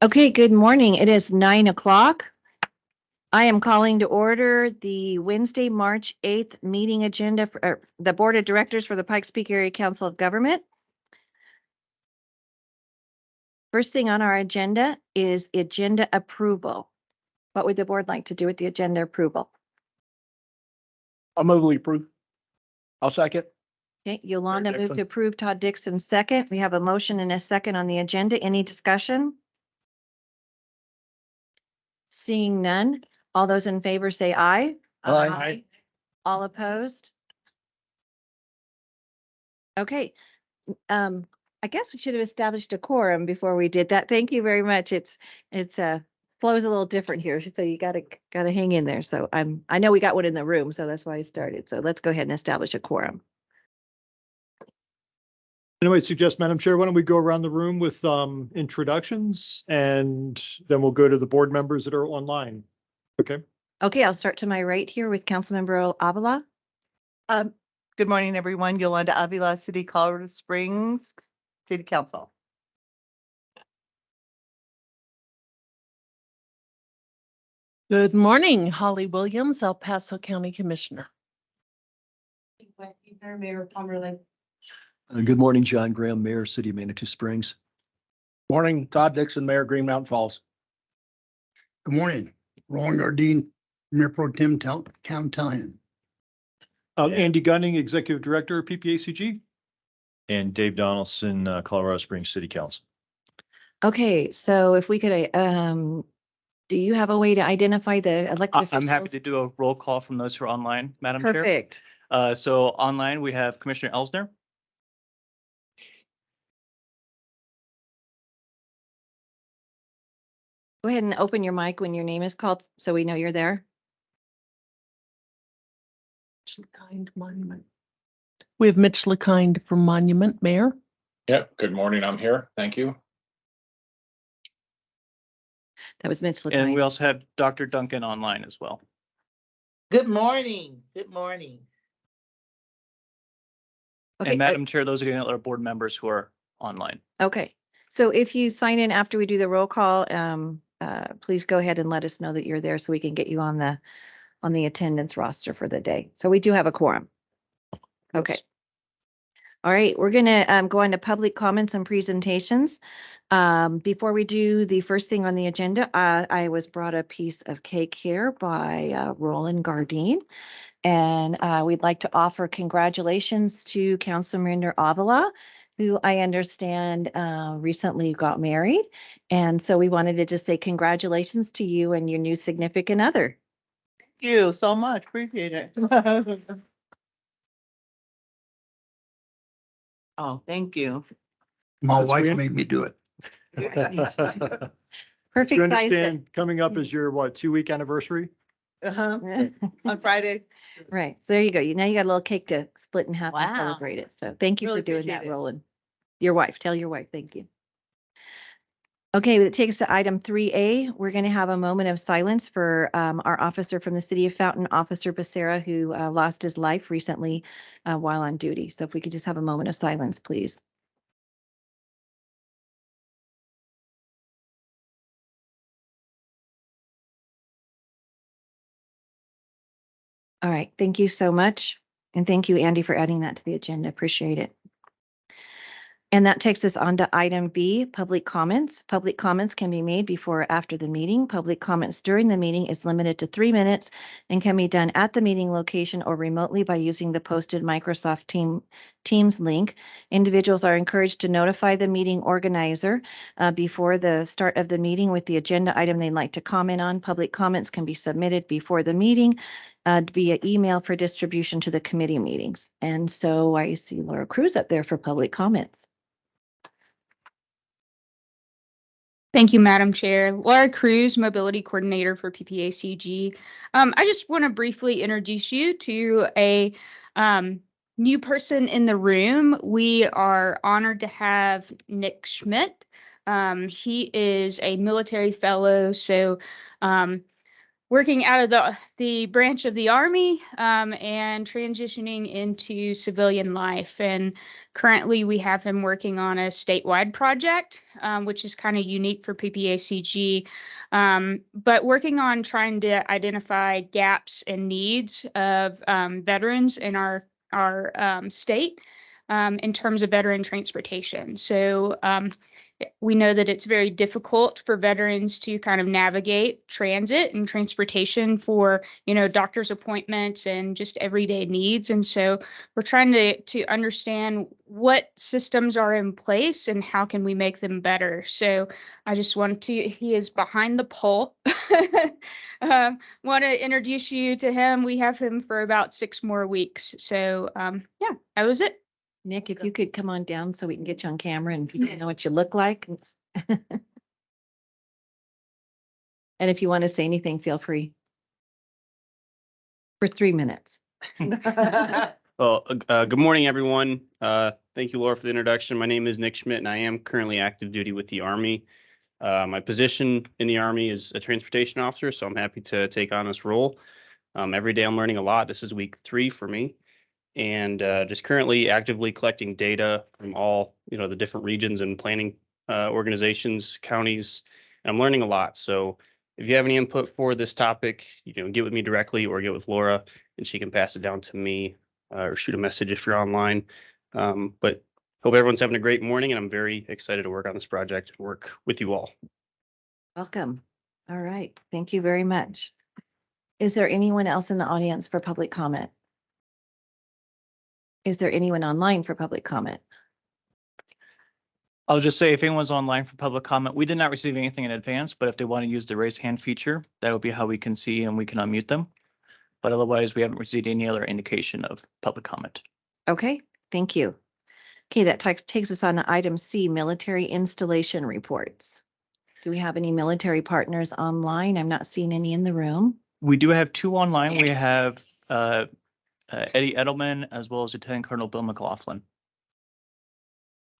Okay, good morning. It is 9 o'clock. I am calling to order the Wednesday, March 8th meeting agenda for the Board of Directors for the Pikes Peak Area Council of Government. First thing on our agenda is agenda approval. What would the board like to do with the agenda approval? I'll move we approve. I'll second. Okay, Yolanda Mayor moved to Dixon. approve, Todd Dixon second. We have a motion and a second on the agenda. Any discussion? Seeing none, all those in favor say aye. Aye. All opposed? Okay, I guess we should have established a quorum before we did that. Thank you very much. It's flows a little different here, so you gotta hang in there. So I know we got one in the room, so that's why I started. So let's go ahead and establish a quorum. Anyway, suggest, Madam Chair, why don't we go around the room with introductions and then we'll go to the board members that are online. Okay. Okay, I'll start to my right here with Councilmember Avila. Good morning, everyone. Yolanda Avila, City, Colorado Springs, City Council. Good morning, Holly Williams, El Paso County Commissioner. Mayor Pomerlin. Good morning, John Graham, Mayor, City of Manitou Springs. Morning, Todd Dixon, Mayor, Green Mountain Falls. Good morning, Roland Gardine, Mayor Pro Tem Countalion. Andy Gunning, Executive Director, PPACG. And Dave Donaldson, Colorado Springs City Council. Okay, so if we could, do you have a way to identify the elected officials? I'm happy to do a roll call from those who are online, Madam Chair. Perfect. So online, we have Commissioner Elsner. Go ahead and open your mic when your name is called so we know you're there. LeKind Monument. We have Mitch LeKind from Monument, Mayor. Yep, good morning, I'm here, thank you. That was Mitch And LeKind. we also have Dr. Duncan online as well. Good morning. Good morning. Okay, And Madam Chair, those are the other board members who are online. okay. So if you sign in after we do the roll call, please go ahead and let us know that you're there so we can get you on the attendance roster for the day. So we do have a quorum. Okay. All right, we're gonna go on to public comments and presentations. Before we do the first thing on the agenda, I was brought a piece of cake here by Roland Gardine. And we'd like to offer congratulations to Councilmember Avila, who I understand recently got married. And so we wanted to just say congratulations to you and your new significant other. Thank you so much. Appreciate it. Oh, thank you. My That's wife weird. made me do it. Perfect You size. understand, coming up is your, what, 2-week anniversary? On Friday. Right. So there you go. Now you got a little cake to split in half and Wow. celebrate it. So thank you Really for doing appreciate that, it. Roland. Your wife, tell your wife, thank you. Okay, that takes us to item 3A. We're going to have a moment of silence for our officer from the City of Fountain, Officer Becerra, who lost his life recently while on duty. So if we could just have a moment of silence, please. All right, thank you so much. And thank you, Andy, for adding that to the agenda. Appreciate it. And that takes us on to item B, public comments. Public comments can be made before or after the meeting. Public comments during the meeting is limited to 3 minutes and can be done at the meeting location or remotely by using the posted Microsoft Teams link. Individuals are encouraged to notify the meeting organizer before the start of the meeting with the agenda item they'd like to comment on. Public comments can be submitted before the meeting via email for distribution to the committee meetings. And so I see Laura Cruz up there for public comments. Thank you, Madam Chair. Laura Cruz, Mobility Coordinator for PPACG. I just want to briefly introduce you to a new person in the room. We are honored to have Nick Schmidt. He is a military fellow, so working out of the branch of the Army and transitioning into civilian life. And currently we have him working on a statewide project, which is kind of unique for PPACG, but working on trying to identify gaps and needs of veterans in our state in terms of veteran transportation. So we know that it's very difficult for veterans to kind of navigate transit and transportation for, doctor's appointments and just everyday needs. And so we're trying to understand what systems are in place and how can we make them better. So I just he is behind the pole. Want to introduce you to him. We have him for about 6 more weeks. So yeah, that was it. Nick, if you could come on down so we can get you on camera and people know what you look like. And if you want to say anything, feel free. For 3 minutes. Well, good morning, everyone. Thank you, Laura, for the introduction. My name is Nick Schmidt, and I am currently active duty with the Army. My position in the Army is a transportation officer, so I'm happy to take on this role. Every day I'm learning a lot. This is week 3 for me. And just currently actively collecting data from all, the different regions and planning organizations, counties, and I'm learning a lot. So if you have any input for this topic, get with me directly or get with Laura and she can pass it down to me or shoot a message if you're online. But hope everyone's having a great morning and I'm very excited to work on this project and work with you all. Welcome. All right. Thank you very much. Is there anyone else in the audience for public comment? Is there anyone online for public comment? I'll just say if anyone's online for public comment, we did not receive anything in advance, but if they want to use the raise hand feature, that would be how we can see and we can unmute them. But otherwise, we haven't received any other indication of public comment. Okay, thank you. Okay, that takes us on to item C, military installation reports. Do we have any military partners online? I'm not seeing any in the room. We do have 2 online. We have Eddie Edelman as well as Lieutenant Colonel Bill McLaughlin.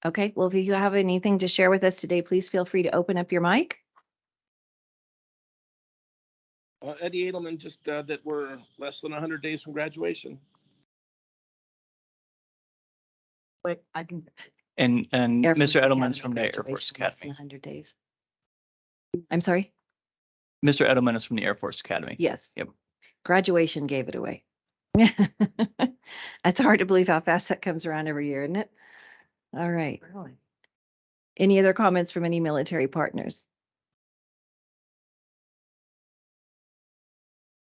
Okay, well, if you have anything to share with us today, please feel free to open up your mic. Eddie Edelman, just that we're less than 100 days from graduation. Wait, I can. And Air Force Mr. Edelman's Academy from the Air Force graduation, less than Academy. 100 days. I'm sorry? Mr. Edelman is from the Air Force Academy. Yes. Yep. Graduation gave it away. It's hard to believe how fast that comes around every year, isn't it? All right. Really? Any other comments from any military partners?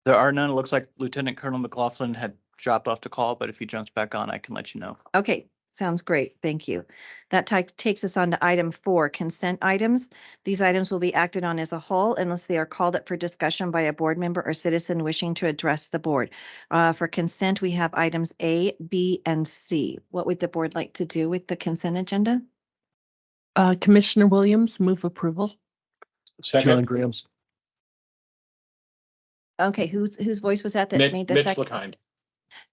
There are none. It looks like Lieutenant Colonel McLaughlin had dropped off the call, but if he jumps back on, I can let you know. Okay, sounds great. Thank you. That takes us on to item 4, consent items. These items will be acted on as a whole unless they are called up for discussion by a board member or citizen wishing to address the board. For consent, we have items A, B, and C. What would the board like to do with the consent agenda? Commissioner Williams, move approval. John Second, Graham's. Okay, whose voice was that Mitch made the second? LaKind.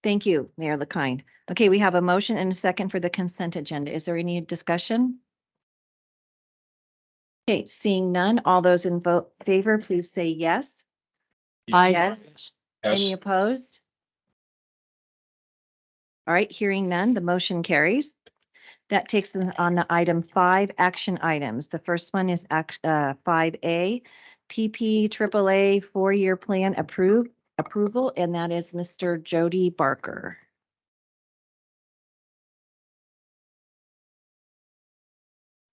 Thank you, Mayor LaKind. Okay, we have a motion and a second for the consent agenda. Is there any discussion? Okay, seeing none, all those in favor, please say yes. Aye. Yes. Any Yes. opposed? All right, hearing none, the motion carries. That takes us on to item 5, action items. The first one is 5A, PPAAA 4-year plan approval, and that is Mr. Jody Barker.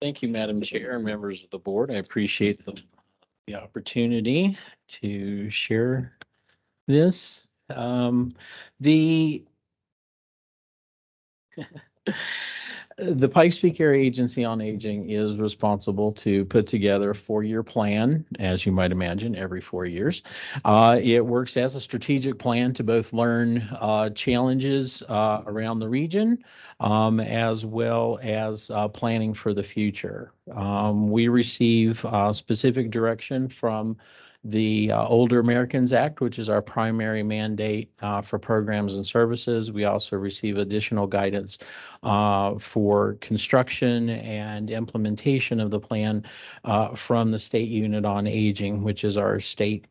Thank you, Madam Chair, members of the board. I appreciate the opportunity to share this. The Pikes Peak Area Agency on Aging is responsible to put together a 4-year plan, as you might imagine, every 4 years. It works as a strategic plan to both learn challenges around the region, as well as planning for the future. We receive specific direction from the Older Americans Act, which is our primary mandate for programs and services. We also receive additional guidance for construction and implementation of the plan from the State Unit on Aging, which is our state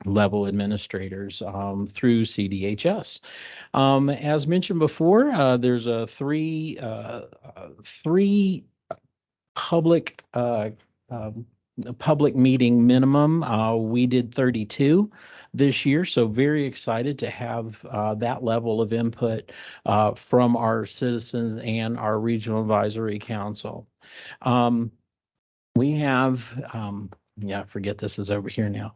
level administrators through CDHS. As mentioned before, there's three public a public meeting minimum. We did 32 this year, so very excited to have that level of input from our citizens and our regional advisory council. We have, yeah, forget this is over here now.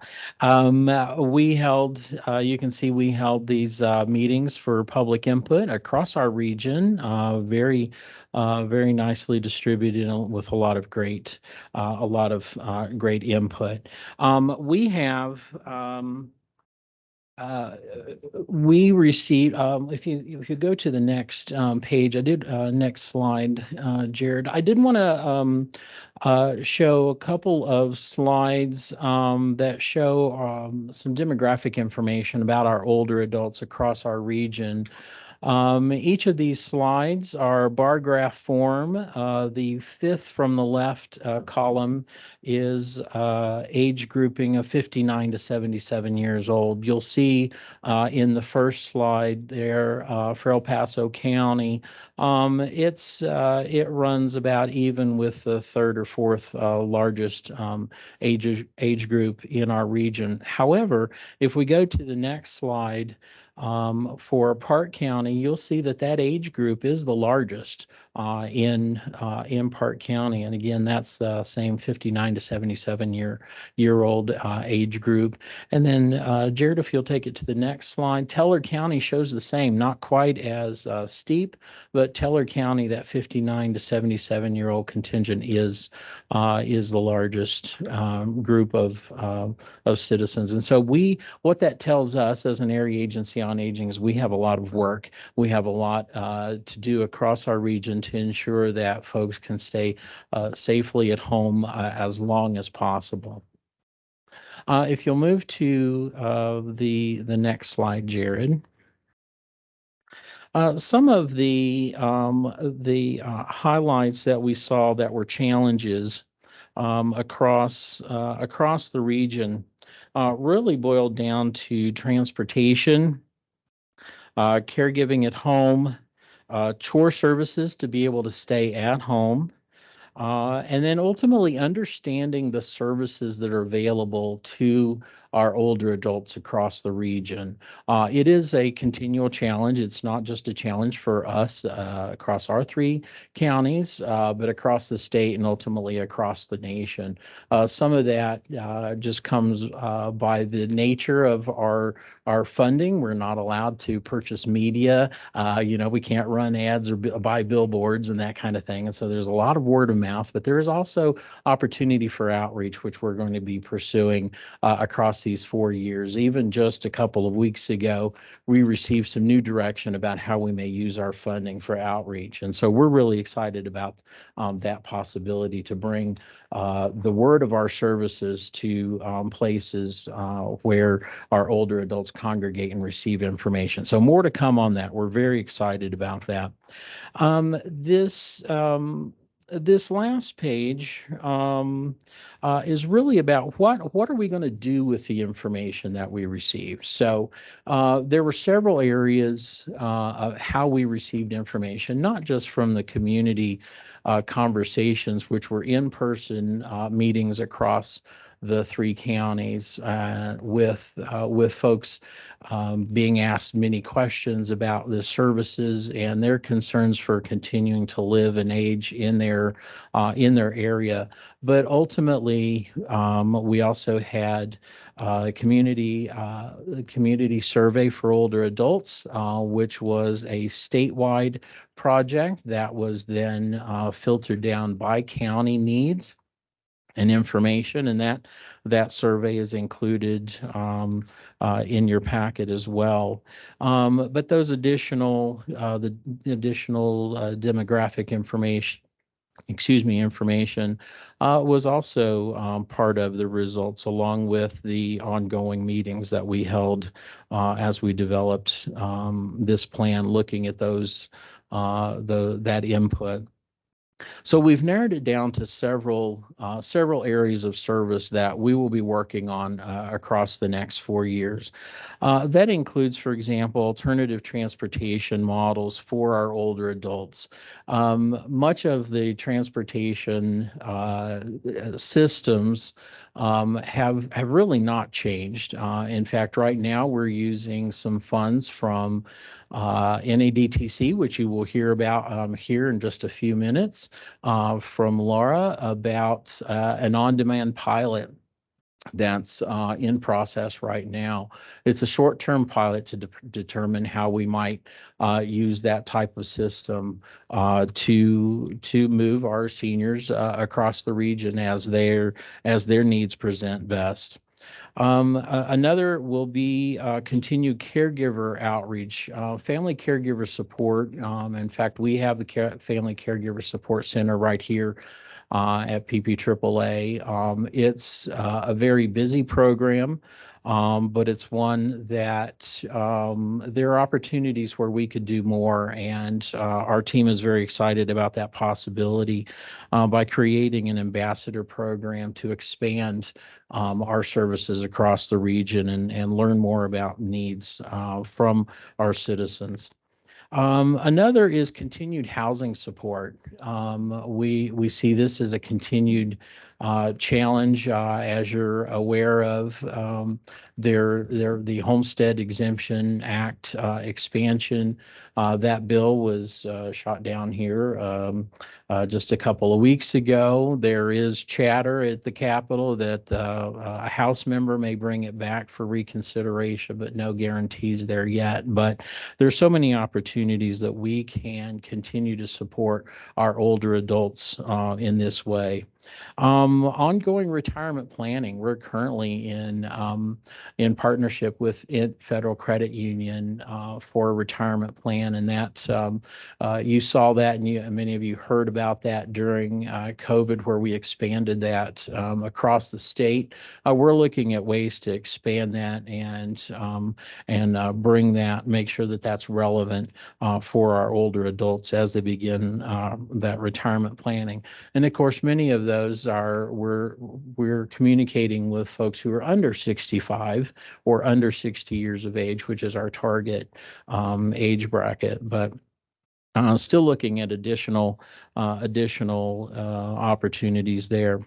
We held, you can see we held these meetings for public input across our region, very nicely distributed with a lot of great input. We have we received, if you go to the next page, I did next slide, Jared. I did want to show a couple of slides that show some demographic information about our older adults across our region. Each of these slides are bar graph form. The fifth from the left column is age grouping of 59 to 77 years old. You'll see in the first slide there for El Paso County, it runs about even with the third or fourth largest age group in our region. However, if we go to the next slide, for Park County, you'll see that age group is the largest in Park County, and again, that's the same 59 to 77 year old age group. And then, Jared, if you'll take it to the next slide, Teller County shows the same, not quite as steep, but Teller County, that 59 to 77 year old contingent is the largest group of citizens. And so what that tells us as an area agency on aging is we have a lot of work. We have a lot to do across our region to ensure that folks can stay safely at home as long as possible. If you'll move to the next slide, Jared. Some of the highlights that we saw that were challenges across the region really boiled down to transportation, caregiving at home, chore services to be able to stay at home, and then ultimately understanding the services that are available to our older adults across the region. It is a continual challenge. It's not just a challenge for us across our three counties, but across the state and ultimately across the nation. Some of that just comes by the nature of our funding. We're not allowed to purchase media. We can't run ads or buy billboards and that kind of thing. And so there's a lot of word of mouth, but there is also opportunity for outreach, which we're going to be pursuing across these 4 years. Even just a couple of weeks ago, we received some new direction about how we may use our funding for outreach. And so we're really excited about that possibility to bring the word of our services to places where our older adults congregate and receive information. So more to come on that. We're very excited about that. This last page is really about what are we going to do with the information that we received. So there were several areas of how we received information, not just from the community conversations, which were in-person meetings across the three counties with folks being asked many questions about the services and their concerns for continuing to live and age in their area. But ultimately, we also had a community survey for older adults, which was a statewide project that was then filtered down by county needs and information, and that survey is included in your packet as well. But those additional demographic information was also part of the results, along with the ongoing meetings that we held as we developed this plan, looking at that input. So we've narrowed it down to several areas of service that we will be working on across the next 4 years. That includes, for example, alternative transportation models for our older adults. Much of the transportation systems have really not changed. In fact, right now we're using some funds from NADTC, which you will hear about here in just a few minutes, from Laura about an on-demand pilot that's in process right now. It's a short-term pilot to determine how we might use that type of system to move our seniors across the region as their needs present best. Another will be continued caregiver outreach, family caregiver support. In fact, we have the Family Caregiver Support Center right here at PPAAA. It's a very busy program, but it's one that there are opportunities where we could do more, and our team is very excited about that possibility by creating an ambassador program to expand our services across the region and learn more about needs from our citizens. Another is continued housing support. We see this as a continued challenge, as you're aware of. The Homestead Exemption Act expansion, that bill was shot down here just a couple of weeks ago. There is chatter at the Capitol that a House member may bring it back for reconsideration, but no guarantees there yet. But there's so many opportunities that we can continue to support our older adults in this way. Ongoing retirement planning. We're currently in partnership with Federal Credit Union for a retirement plan, and that you saw that, and many of you heard about that during COVID, where we expanded that across the state. We're looking at ways to expand that and bring that, make sure that that's relevant for our older adults as they begin that retirement planning. And of course, many of those we're communicating with folks who are under 65 or under 60 years of age, which is our target age bracket. But still looking at additional opportunities there.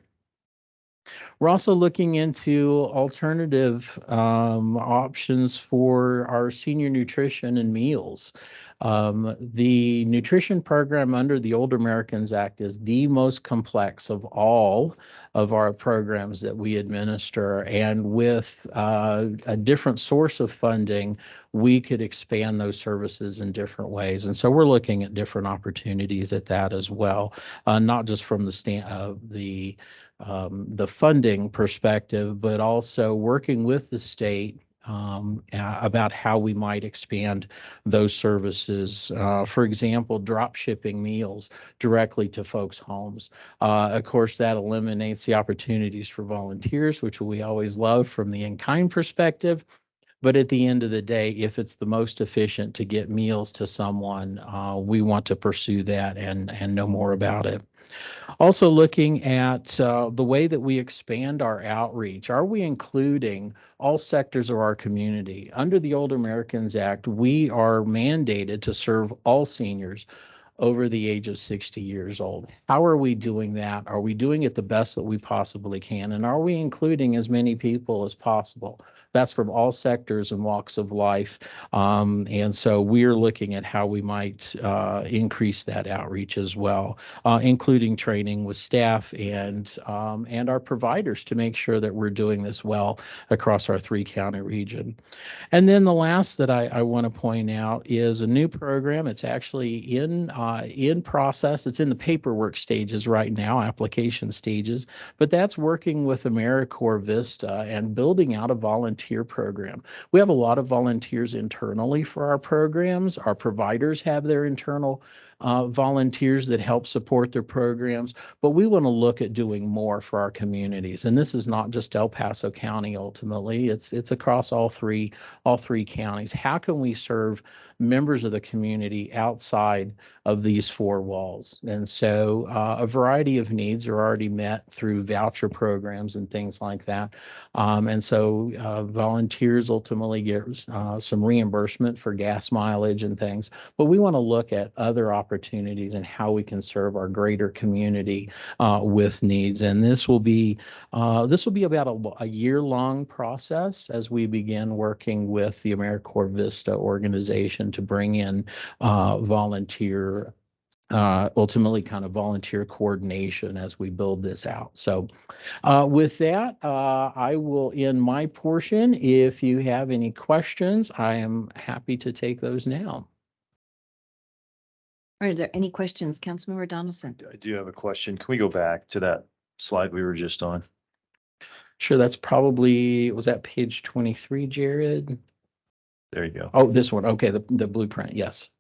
We're also looking into alternative options for our senior nutrition and meals. The nutrition program under the Older Americans Act is the most complex of all of our programs that we administer. And with a different source of funding, we could expand those services in different ways. And so we're looking at different opportunities at that as well, not just from the funding perspective, but also working with the state about how we might expand those services. For example, drop shipping meals directly to folks' homes. Of course, that eliminates the opportunities for volunteers, which we always love from the in-kind perspective. But at the end of the day, if it's the most efficient to get meals to someone, we want to pursue that and know more about it. Also looking at the way that we expand our outreach. Are we including all sectors of our community? Under the Older Americans Act, we are mandated to serve all seniors over the age of 60 years old. How are we doing that? Are we doing it the best that we possibly can? And are we including as many people as possible? That's from all sectors and walks of life. And so we're looking at how we might increase that outreach as well, including training with staff and our providers to make sure that we're doing this well across our 3-county region. And then the last that I want to point out is a new program. It's actually in process. It's in the paperwork stages right now, application stages, but that's working with AmeriCorps Vista and building out a volunteer program. We have a lot of volunteers internally for our programs. Our providers have their internal volunteers that help support their programs, but we want to look at doing more for our communities. And this is not just El Paso County. Ultimately, it's across all three counties. How can we serve members of the community outside of these four walls? And so a variety of needs are already met through voucher programs and things like that. And so volunteers ultimately get some reimbursement for gas mileage and things. But we want to look at other opportunities and how we can serve our greater community with needs. And this will be about a year-long process as we begin working with the AmeriCorps Vista organization to bring in volunteer ultimately kind of volunteer coordination as we build this out. So with that, I will end my portion. If you have any questions, I am happy to take those now. Are there any questions, Councilmember Donaldson? I do have a question. Can we go back to that slide we were just on? Sure, that's probably, was that page 23, Jared? There you go. Oh, this one. Okay, the blueprint, yes.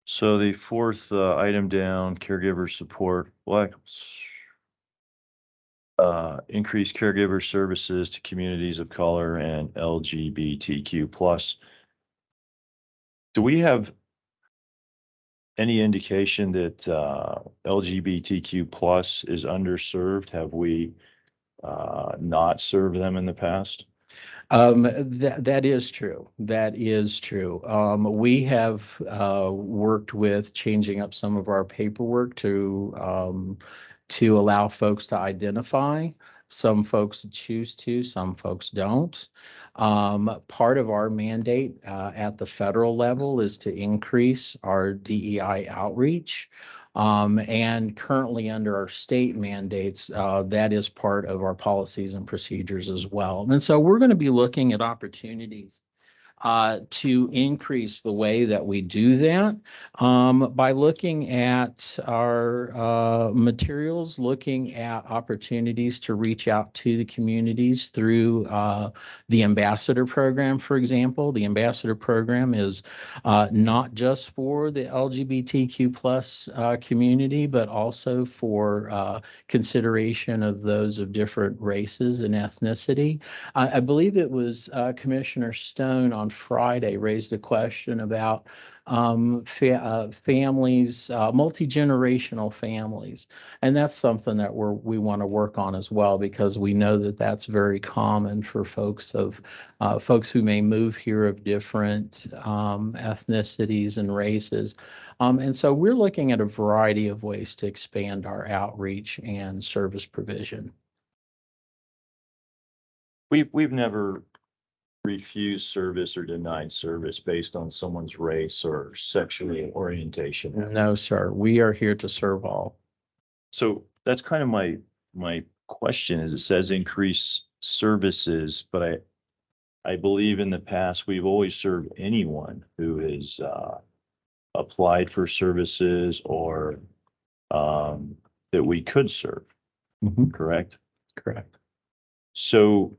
So the fourth item down, caregiver support, increase caregiver services to communities of color and LGBTQ plus. Do we have any indication that LGBTQ plus is underserved? Have we not served them in the past? That is true. That is true. We have worked with changing up some of our paperwork to allow folks to identify. Some folks choose to, some folks don't. Part of our mandate at the federal level is to increase our DEI outreach. And currently under our state mandates, that is part of our policies and procedures as well. And so we're going to be looking at opportunities to increase the way that we do that by looking at our materials, looking at opportunities to reach out to the communities through the ambassador program, for example. The ambassador program is not just for the LGBTQ plus community, but also for consideration of those of different races and ethnicity. I believe it was Commissioner Stone on Friday raised a question about families, multi-generational families. And that's something that we want to work on as well, because we know that that's very common for folks who may move here of different ethnicities and races. And so we're looking at a variety of ways to expand our outreach and service provision. We've never refused service or denied service based on someone's race or sexual orientation. No, sir. We are here to serve all. So that's kind of my question is, it says increase services, but I believe in the past, we've always served anyone who has applied for services or that we could serve. Mm-hmm. Correct? Correct. So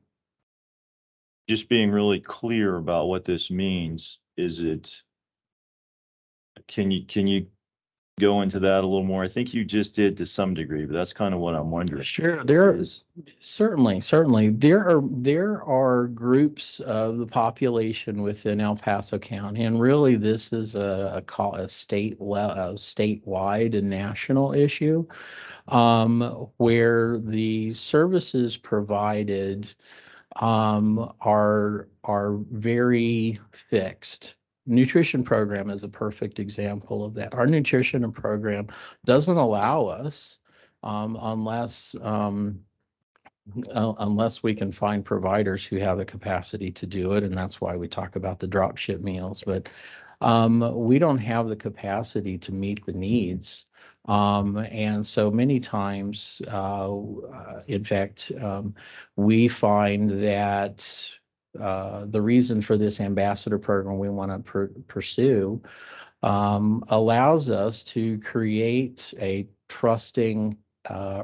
just being really clear about what this means, can you go into that a little more? I think you just did to some degree, but that's kind of what I'm wondering. Sure, certainly there are groups of the population within El Paso County, and really this is a statewide and national issue, where the services provided are very fixed. Nutrition program is a perfect example of that. Our nutrition program doesn't allow us, unless we can find providers who have the capacity to do it, and that's why we talk about the drop ship meals. But we don't have the capacity to meet the needs. And so many times, in fact, we find that the reason for this ambassador program we want to pursue allows us to create a trusting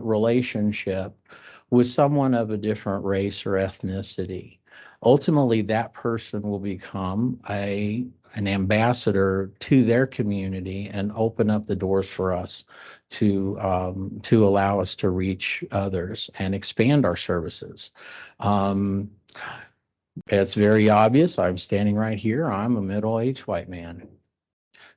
relationship with someone of a different race or ethnicity. Ultimately, that person will become an ambassador to their community and open up the doors for us to allow us to reach others and expand our services. It's very obvious. I'm standing right here. I'm a middle-aged white man.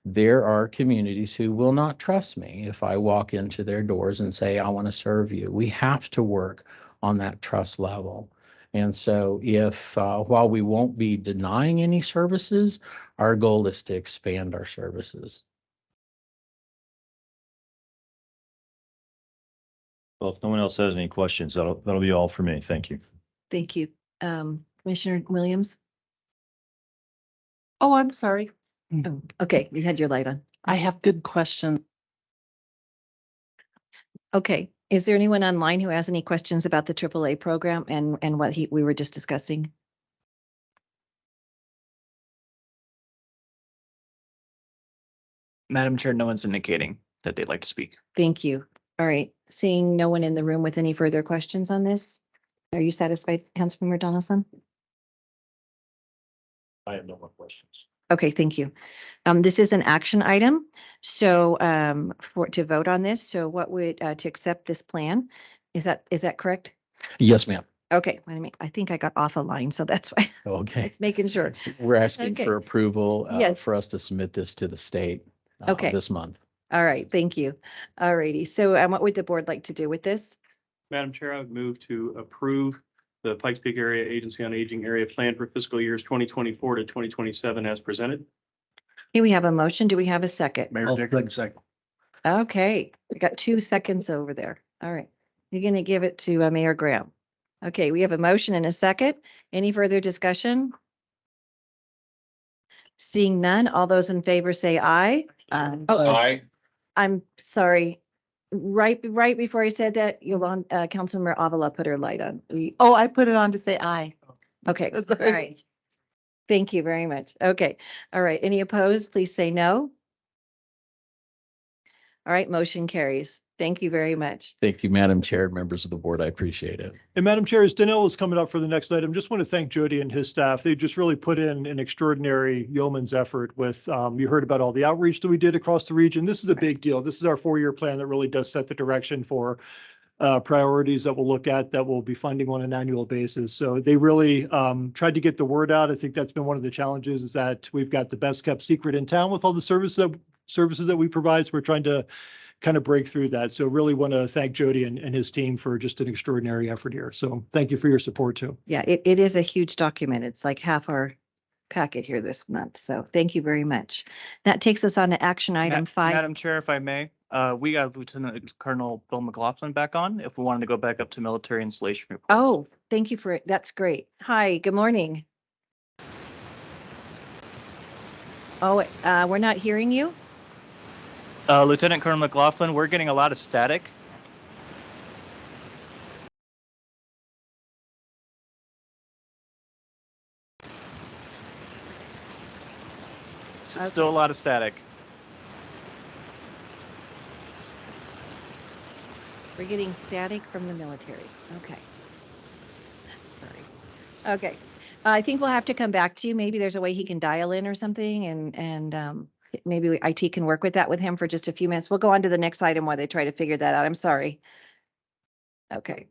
There are communities who will not trust me if I walk into their doors and say, I want to serve you. We have to work on that trust level. And so while we won't be denying any services, our goal is to expand our services. Well, if no one else has any questions, that'll be all for me. Thank you. Thank you. Commissioner Williams? Oh, I'm sorry. Oh, okay, you had your light on. I have good questions. Okay, is there anyone online who has any questions about the AAA program and what we were just discussing? Madam Chair, no one's indicating that they'd like to speak. Thank you. All right, seeing no one in the room with any further questions on this, are you satisfied, Councilmember Donaldson? I have no more questions. Okay, thank you. This is an action item. So to vote on this, so what would to accept this plan? Is that correct? Yes, ma'am. Okay, wait a minute. I think I got off a line, so that's why. Okay. It's making sure. We're asking Okay. for approval Yes. for us to submit this to the state Okay. this month. All right, thank you. All righty. So what would the board like to do with this? Madam Chair, I would move to approve the Pikes Peak Area Agency on Aging Area Plan for fiscal years 2024 to 2027 as presented. Here we have a motion. Do we have a second? Mayor Dickinson, second. Okay, we got 2 seconds over there. All right. You're going to give it to Mayor Graham. Okay, we have a motion and a second. Any further discussion? Seeing none, all those in favor say aye. Aye. I'm sorry. Right before I said that, Yolanda, Councilmember Avila put her light on. Oh, I put it on to say aye. Okay, all Sorry. right. Thank you very much. Okay, all right. Any opposed, please say no. All right, motion carries. Thank you very much. Thank you, Madam Chair, members of the board. I appreciate it. And Madam Chair, as Danelle is coming up for the next item, just want to thank Jody and his staff. They just really put in an extraordinary yeoman's effort with, you heard about all the outreach that we did across the region. This is a big deal. This is our 4-year plan that really does set the direction for priorities that we'll look at that we'll be funding on an annual basis. So they really tried to get the word out. I think that's been one of the challenges, is that we've got the best kept secret in town with all the services that we provide. So we're trying to kind of break through that. So really want to thank Jody and his team for just an extraordinary effort here. So thank you for your support too. Yeah, it is a huge document. It's like half our packet here this month. So thank you very much. That takes us on to action item 5. Madam Chair, if I may, we got Lieutenant Colonel Bill McLaughlin back on if we wanted to go back up to military installation reports. Oh, thank you for it. That's great. Hi, good morning. Oh, we're not hearing you? Lieutenant Colonel McLaughlin, we're getting a lot of static. Still a lot of static. We're getting static from the military. Okay. Sorry. Okay. I think we'll have to come back to you. Maybe there's a way he can dial in or something, and maybe IT can work with that with him for just a few minutes. We'll go on to the next item while they try to figure that out. I'm sorry. Okay.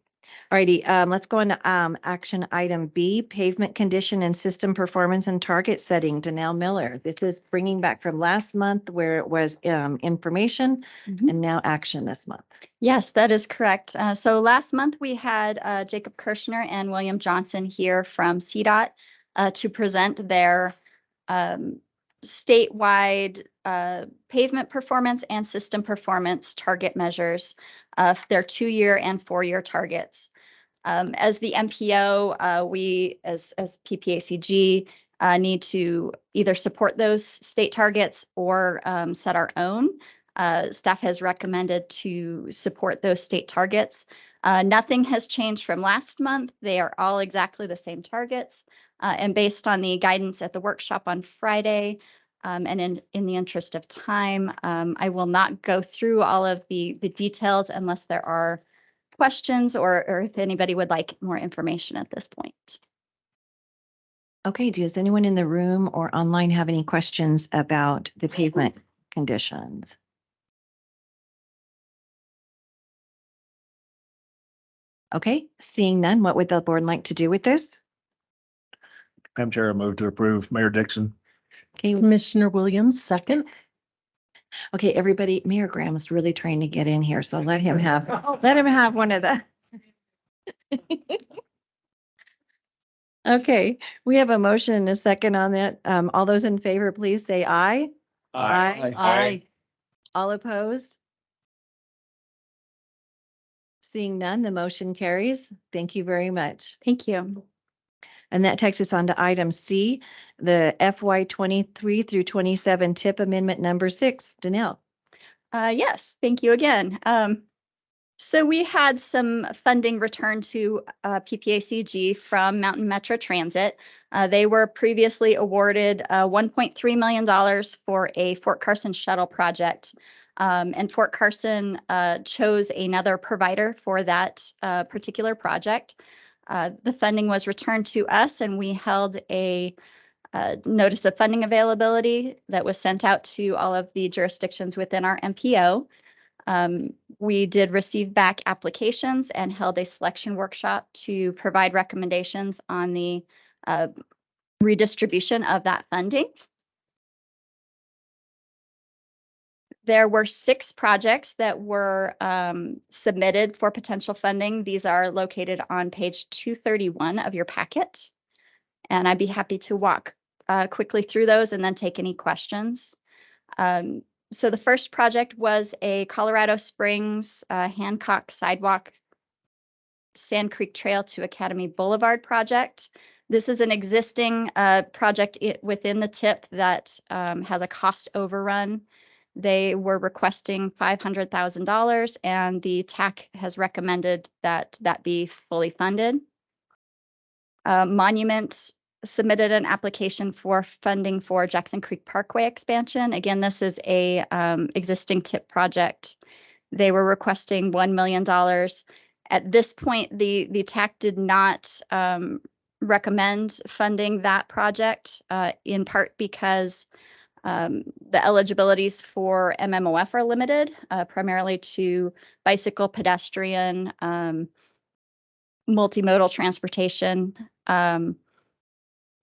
Alrighty, let's go into action item B, pavement condition and system performance and target setting. Danelle Miller. This is bringing back from last month where it was information and now action this month. Yes, that is correct. So last month we had Jacob Kirshner and William Johnson here from CDOT to present their statewide pavement performance and system performance target measures of their 2-year and 4-year targets. As the MPO, we as PPACG need to either support those state targets or set our own. Staff has recommended to support those state targets. Nothing has changed from last month. They are all exactly the same targets. And based on the guidance at the workshop on Friday, and in the interest of time, I will not go through all of the details unless there are questions or if anybody would like more information at this point. Okay, does anyone in the room or online have any questions about the pavement conditions? Okay, seeing none, what would the board like to do with this? Madam Chair, I move to approve. Mayor Dixon. Okay, Commissioner Williams, second. okay, everybody, Mayor Graham's really trying to get in here, so let him have one of the. Okay, we have a motion and a second on that. All those in favor, please say aye. Aye. All opposed? Seeing none, the motion carries. Thank you very much. Thank you. And that takes us on to item C, the FY 23 through 27 tip amendment number 6. Danelle. Yes, thank you again. So we had some funding returned to PPACG from Mountain Metro Transit. They were previously awarded $1.3 million for a Fort Carson shuttle project. And Fort Carson chose another provider for that particular project. The funding was returned to us, and we held a notice of funding availability that was sent out to all of the jurisdictions within our MPO. We did receive back applications and held a selection workshop to provide recommendations on the redistribution of that funding. There were 6 projects that were submitted for potential funding. These are located on page 231 of your packet. And I'd be happy to walk quickly through those and then take any questions. So the first project was a Colorado Springs Hancock Sidewalk Sand Creek Trail to Academy Boulevard project. This is an existing project within the TIP that has a cost overrun. They were requesting $500,000, and the TAC has recommended that that be fully funded. Monument submitted an application for funding for Jackson Creek Parkway expansion. Again, this is a existing TIP project. They were requesting $1 million. At this point, the TAC did not recommend funding that project, in part because the eligibilities for MMOF are limited, primarily to bicycle, pedestrian, multimodal transportation.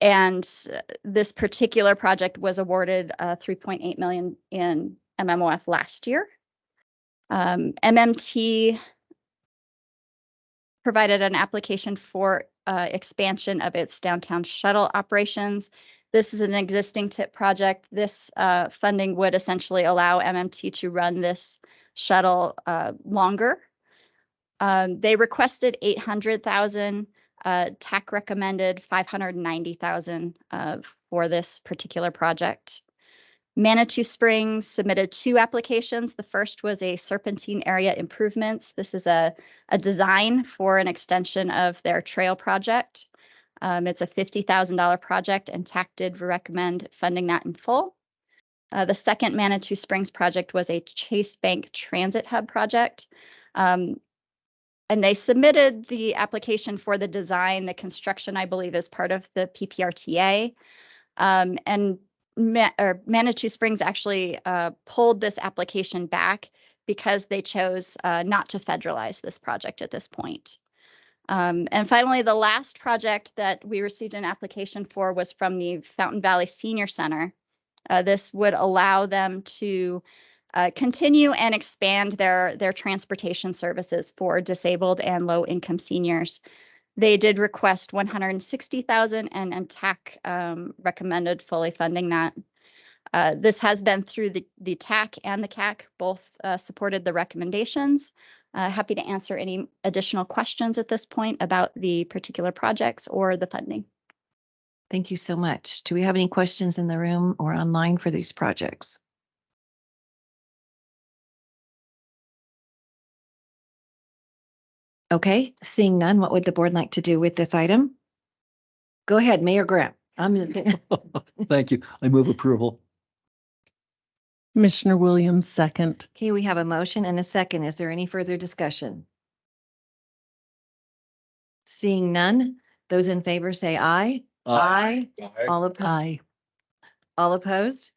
And this particular project was awarded $3.8 million in MMOF last year. MMT provided an application for expansion of its downtown shuttle operations. This is an existing TIP project. This funding would essentially allow MMT to run this shuttle longer. They requested $800,000. TAC recommended $590,000 for this particular project. Manitou Springs submitted 2 applications. The first was a serpentine area improvements. This is a design for an extension of their trail project. It's a $50,000 project, and TAC did recommend funding that in full. The second Manitou Springs project was a Chase Bank Transit Hub project. And they submitted the application for the design. The construction, I believe, is part of the PPRTA. And Manitou Springs actually pulled this application back because they chose not to federalize this project at this point. And finally, the last project that we received an application for was from the Fountain Valley Senior Center. This would allow them to continue and expand their transportation services for disabled and low-income seniors. They did request $160,000, and TAC recommended fully funding that. This has been through the TAC and the CAC, both supported the recommendations. Happy to answer any additional questions at this point about the particular projects or the funding. Thank you so much. Do we have any questions in the room or online for these projects? Okay, seeing none, what would the board like to do with this item? Go ahead, Mayor Graham. I'm just gonna. Thank you. I move approval. Commissioner Williams, second. Okay, we have a motion and a second. Is there any further discussion? Seeing none, those in favor say aye. Aye. All opposed? Aye. All opposed?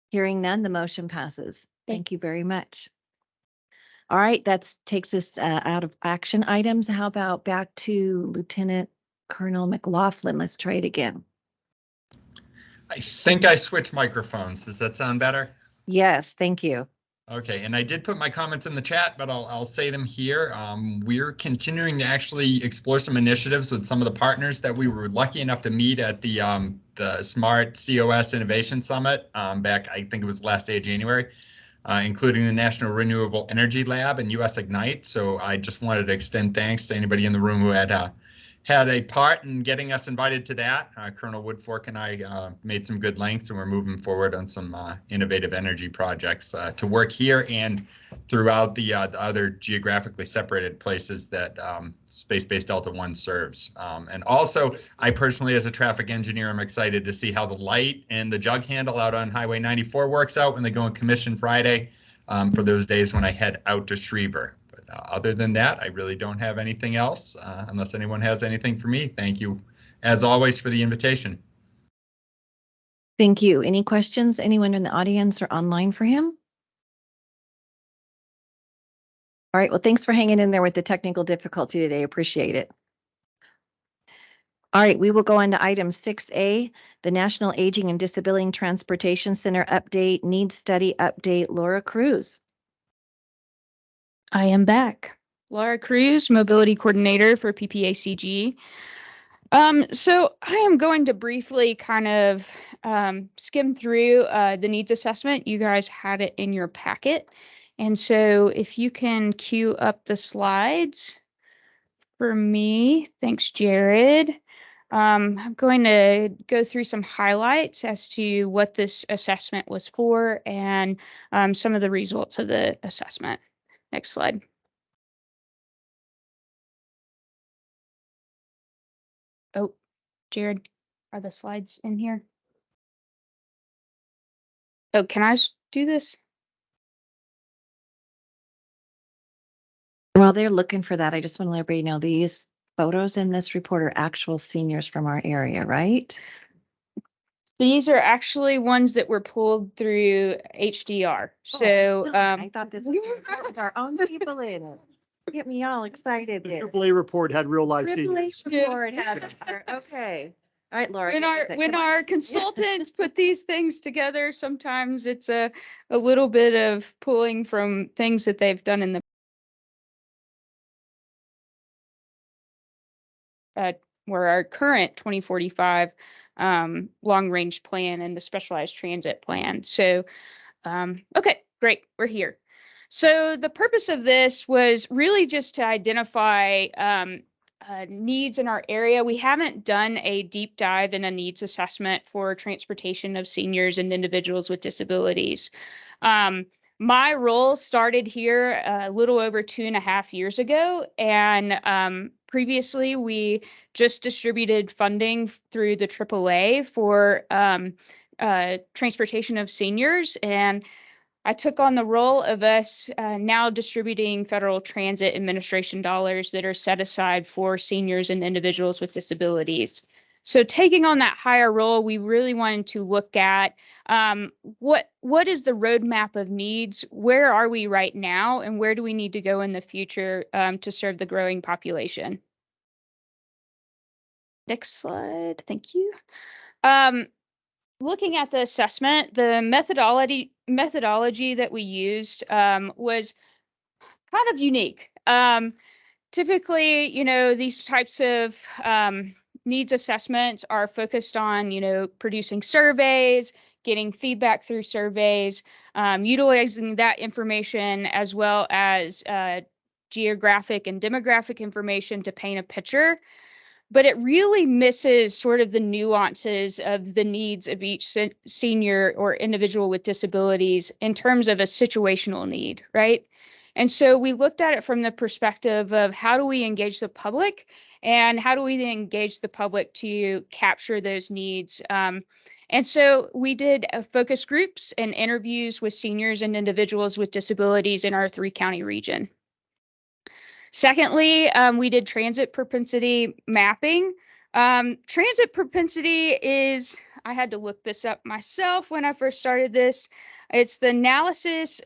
Hearing none, the motion passes. Thank you very much. All right, that takes us out of action items. How about back to Lieutenant Colonel McLaughlin? Let's try it again. I think I switched microphones. Does that sound better? Yes, thank you. Okay, and I did put my comments in the chat, but I'll say them here. We're continuing to actually explore some initiatives with some of the partners that we were lucky enough to meet at the Smart COS Innovation Summit back, I think it was the last day of January, including the National Renewable Energy Lab and US Ignite. So I just wanted to extend thanks to anybody in the room who had a part in getting us invited to that. Colonel Woodfork and I made some good links, and we're moving forward on some innovative energy projects to work here and throughout the other geographically separated places that Space-Based Delta One serves. And also, I personally, as a traffic engineer, I'm excited to see how the light and the jug handle out on Highway 94 works out when they go in commission Friday for those days when I head out to Schriever. Other than that, I really don't have anything else, unless anyone has anything for me. Thank you, as always, for the invitation. Thank you. Any questions? Anyone in the audience or online for him? All right, well, thanks for hanging in there with the technical difficulty today. Appreciate it. All right, we will go on to item 6A, the National Aging and Disability Transportation Center update, needs study update. Laura Cruz. I am back. Laura Cruz, Mobility Coordinator for PPACG. So I am going to briefly kind of skim through the needs assessment. You guys had it in your packet. And so if you can queue up the slides for me. Thanks, Jared. I'm going to go through some highlights as to what this assessment was for and some of the results of the assessment. Next slide. Oh, Jared, are the slides in here? Oh, can I do this? While they're looking for that, I just want to let everybody know these photos in this report are actual seniors from our area, right? These are actually ones that were pulled through HDR. So I thought this was a report with our own people in it. Get me all excited The there. AAA report had real life Triple A seniors. report had there. Okay. All right, Laura. When our consultants put these things together, sometimes it's a little bit of pulling from things that they've done in the where our current 2045 long range plan and the specialized transit plan. So, okay, great, we're here. So the purpose of this was really just to identify needs in our area. We haven't done a deep dive in a needs assessment for transportation of seniors and individuals with disabilities. My role started here a little over 2.5 years ago, and previously we just distributed funding through the AAA for transportation of seniors, and I took on the role of us now distributing federal transit administration dollars that are set aside for seniors and individuals with disabilities. So taking on that higher role, we really wanted to look at what is the roadmap of needs, where are we right now, and where do we need to go in the future to serve the growing population. Next slide, thank you. Looking at the assessment, the methodology that we used was kind of unique. Typically, you know, these types of needs assessments are focused on, you know, producing surveys, getting feedback through surveys, utilizing that information as well as geographic and demographic information to paint a picture. But it really misses sort of the nuances of the needs of each senior or individual with disabilities in terms of a situational need, right? And so we looked at it from the perspective of how do we engage the public and how do we engage the public to capture those needs. And so we did focus groups and interviews with seniors and individuals with disabilities in our 3-county region. Secondly, we did transit propensity mapping. Transit propensity is, I had to look this up myself when I first started this. It's the analysis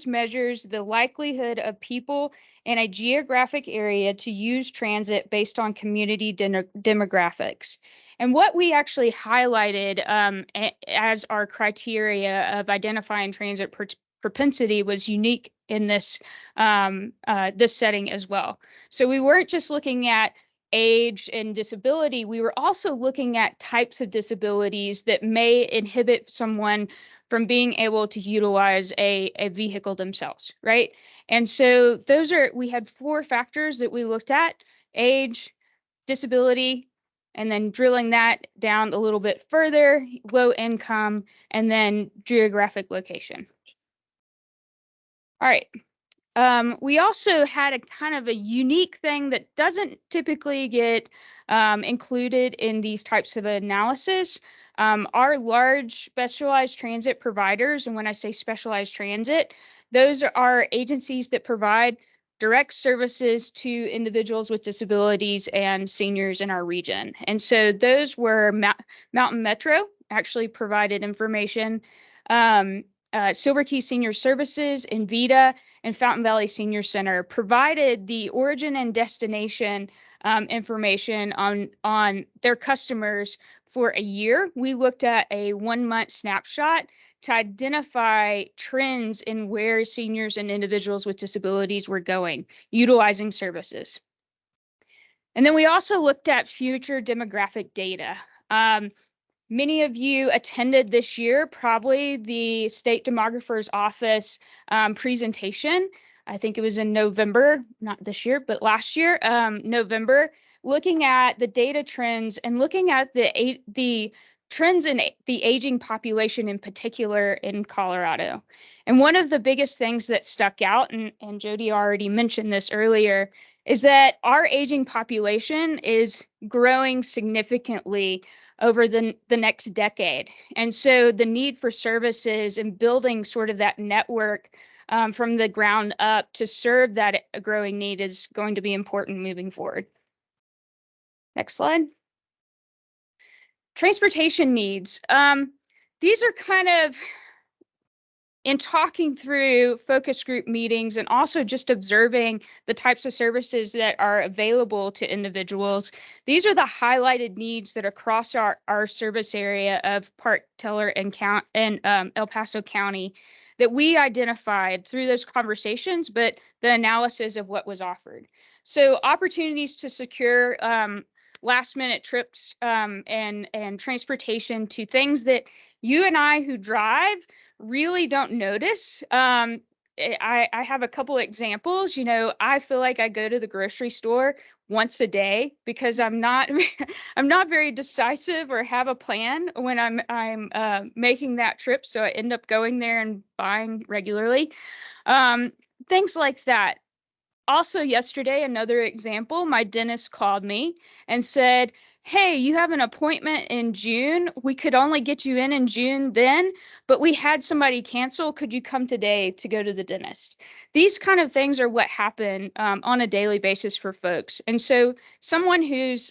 measures the likelihood of people in a geographic area to use transit based on community demographics. And what we actually highlighted as our criteria of identifying transit propensity was unique in this this setting as well. So we weren't just looking at age and disability, we were also looking at types of disabilities that may inhibit someone from being able to utilize a vehicle themselves, right? And so we had 4 factors that we looked at: age, disability, and then drilling that down a little bit further, low income, and then geographic location. All right. We also had a kind of a unique thing that doesn't typically get included in these types of analysis. Our large specialized transit providers, and when I say specialized transit, those are agencies that provide direct services to individuals with disabilities and seniors in our region. And so those were Mountain Metro actually provided information. Silver Key Senior Services, Invita, and Fountain Valley Senior Center provided the origin and destination information on their customers for a year. We looked at a 1-month snapshot to identify trends in where seniors and individuals with disabilities were going, utilizing services. And then we also looked at future demographic data. Many of you attended this year, probably the State Demographer's Office presentation. I think it was in November, not this year, but last year, November, looking at the data trends and looking at the trends in the aging population in particular in Colorado. And one of the biggest things that stuck out, and Jody already mentioned this earlier, is that our aging population is growing significantly over the next decade. And so the need for services and building sort of that network from the ground up to serve that growing need is going to be important moving forward. Next slide. Transportation needs. These are kind of, in talking through focus group meetings and also just observing the types of services that are available to individuals, these are the highlighted needs that across our service area of Park, Teller, and El Paso County that we identified through those conversations, but the analysis of what was offered. So opportunities to secure last minute trips and transportation to things that you and I who drive really don't notice. I have a couple examples. You know, I feel like I go to the grocery store once a day because I'm not very decisive or have a plan when I'm making that trip. So I end up going there and buying regularly. Things like that. Also yesterday, another example, my dentist called me and said, hey, you have an appointment in June. We could only get you in June then, but we had somebody cancel. Could you come today to go to the dentist? These kind of things are what happen on a daily basis for folks. And so someone who's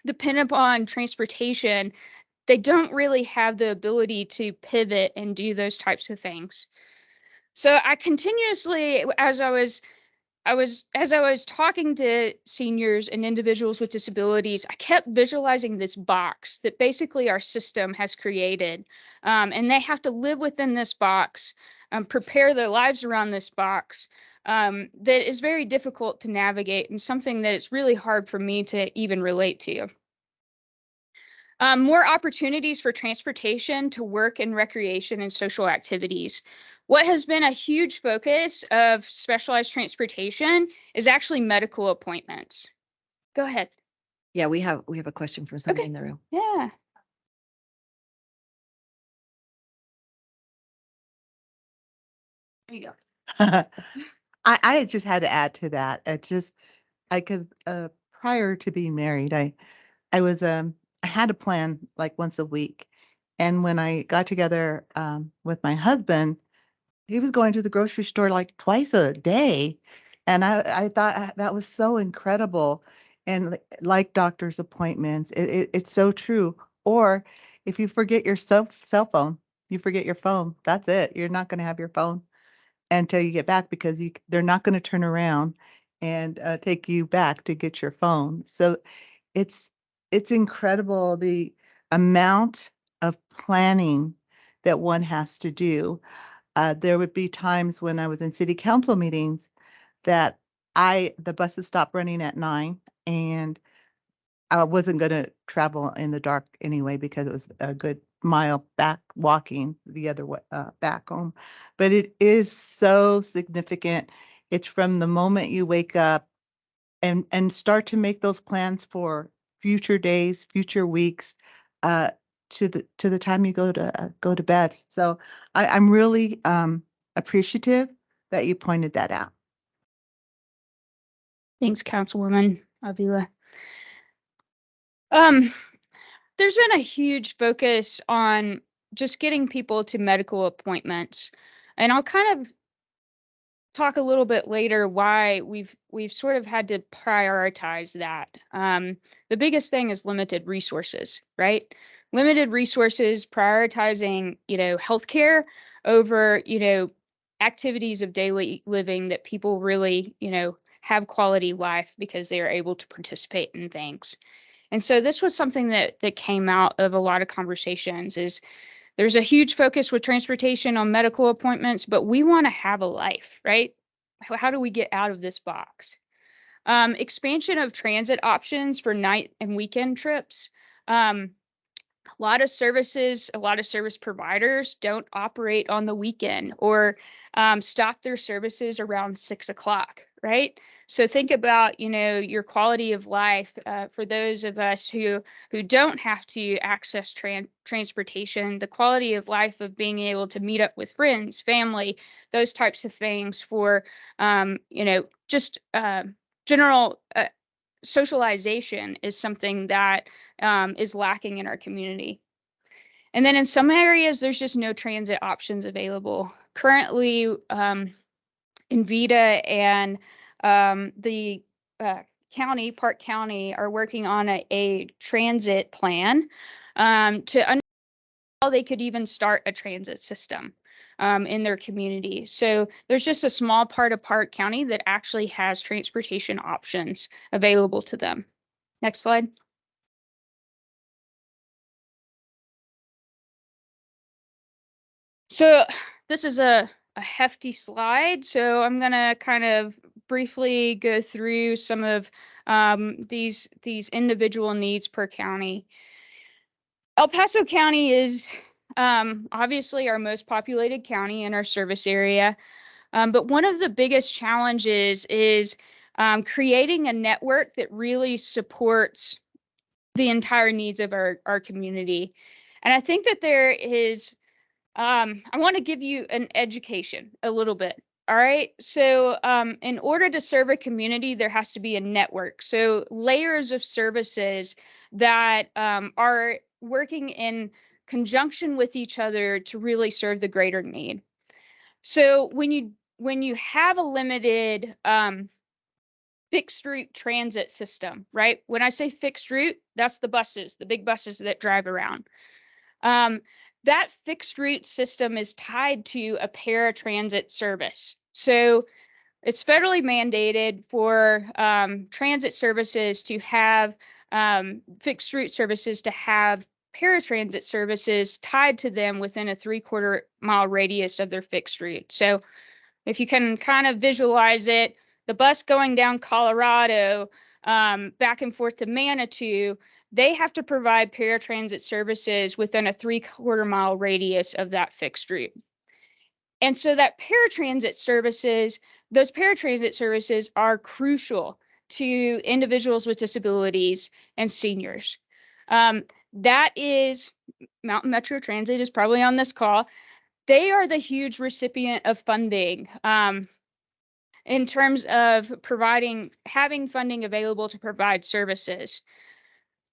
dependent upon transportation, they don't really have the ability to pivot and do those types of things. So I continuously, as I was talking to seniors and individuals with disabilities, I kept visualizing this box that basically our system has created. And they have to live within this box, prepare their lives around this box, that is very difficult to navigate and something that it's really hard for me to even relate to. More opportunities for transportation to work and recreation and social activities. What has been a huge focus of specialized transportation is actually medical appointments. Go ahead. Yeah, we have a question from somebody in the room. Yeah. There you go. I just had to add to that. Prior to being married, I had a plan like once a week. And when I got together with my husband, he was going to the grocery store like twice a day. And I thought that was so incredible. And like doctor's appointments, it's so true. Or if you forget your cell phone, you forget your phone, that's it. You're not going to have your phone until you get back, because they're not going to turn around and take you back to get your phone. So it's incredible the amount of planning that one has to do. There would be times when I was in city council meetings that the buses stopped running at 9, and I wasn't going to travel in the dark anyway, because it was a good mile back walking the other way back home. But it is so significant. It's from the moment you wake up and start to make those plans for future days, future weeks, to the time you go to bed. So I'm really appreciative that you pointed that out. Thanks, Councilwoman Avila. There's been a huge focus on just getting people to medical appointments, and I'll kind of talk a little bit later why we've sort of had to prioritize that. The biggest thing is limited resources, right? Limited resources, prioritizing, healthcare over, activities of daily living that people really, have quality life because they are able to participate in things. And so this was something that came out of a lot of conversations. Is there's a huge focus with transportation on medical appointments, but we want to have a life, right? How do we get out of this box? Expansion of transit options for night and weekend trips. A lot of service providers don't operate on the weekend, or stop their services around 6 o'clock, right? So think about, your quality of life for those of us who don't have to access transportation, the quality of life of being able to meet up with friends, family, those types of things for, just general socialization is something that is lacking in our community. And then in some areas, there's just no transit options available. Currently, Invita and the Park County are working on a transit plan to understand how they could even start a transit system in their community. So there's just a small part of Park County that actually has transportation options available to them. Next slide. So this is a hefty slide, so I'm gonna kind of briefly go through some of these individual needs per county. El Paso County is obviously our most populated county in our service area, but one of the biggest challenges is creating a network that really supports the entire needs of our community. And I think that there is I want to give you an education a little bit. All right. So in order to serve a community, there has to be a network. So layers of services that are working in conjunction with each other to really serve the greater need. So when you have a limited fixed route transit system, right? When I say fixed route, that's the buses, the big buses that drive around. That fixed route system is tied to a paratransit service. So it's federally mandated for transit services to have fixed route services to have paratransit services tied to them within a 3/4 mile radius of their fixed route. So if you can kind of visualize it, the bus going down Colorado back and forth to Manitou, they have to provide paratransit services within a 3/4 mile radius of that fixed route. And so that those paratransit services are crucial to individuals with disabilities and seniors. That is, Mountain Metro Transit is probably on this call. They are the huge recipient of funding in terms of having funding available to provide services.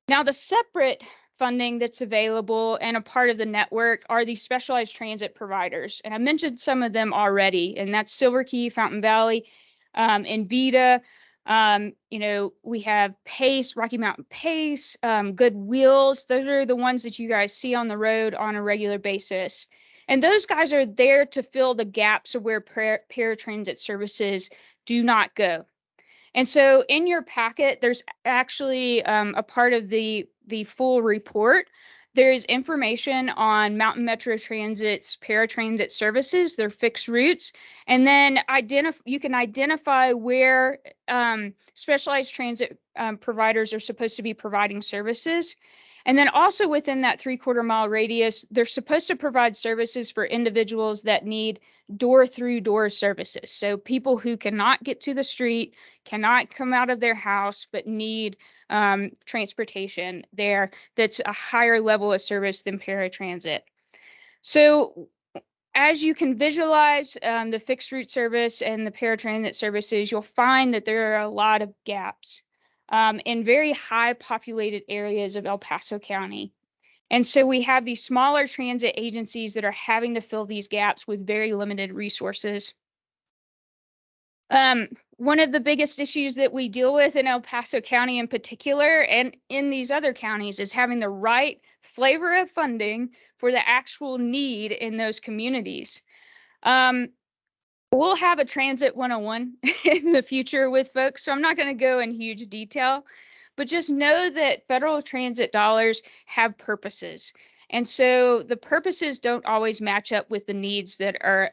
Now, the separate funding that's available and a part of the network are these specialized transit providers. And I mentioned some of them already, and that's Silver Key, Fountain Valley, Invita, We have Pace, Rocky Mountain Pace, Good Wheels. Those are the ones that you guys see on the road on a regular basis. And those guys are there to fill the gaps of where paratransit services do not go. And so in your packet, there's actually a part of the full report. There's information on Mountain Metro Transit's paratransit services, their fixed routes, and then you can identify where specialized transit providers are supposed to be providing services. And then also within that 3/4 mile radius, they're supposed to provide services for individuals that need door-through-door services. So people who cannot get to the street, cannot come out of their house, but need transportation there that's a higher level of service than paratransit. So as you can visualize the fixed route service and the paratransit services, you'll find that there are a lot of gaps in very high populated areas of El Paso County. And so we have these smaller transit agencies that are having to fill these gaps with very limited resources. One of the biggest issues that we deal with in El Paso County in particular, and in these other counties, is having the right flavor of funding for the actual need in those communities. We'll have a Transit 101 in the future with folks, so I'm not going to go in huge detail, but just know that federal transit dollars have purposes. And so the purposes don't always match up with the needs that are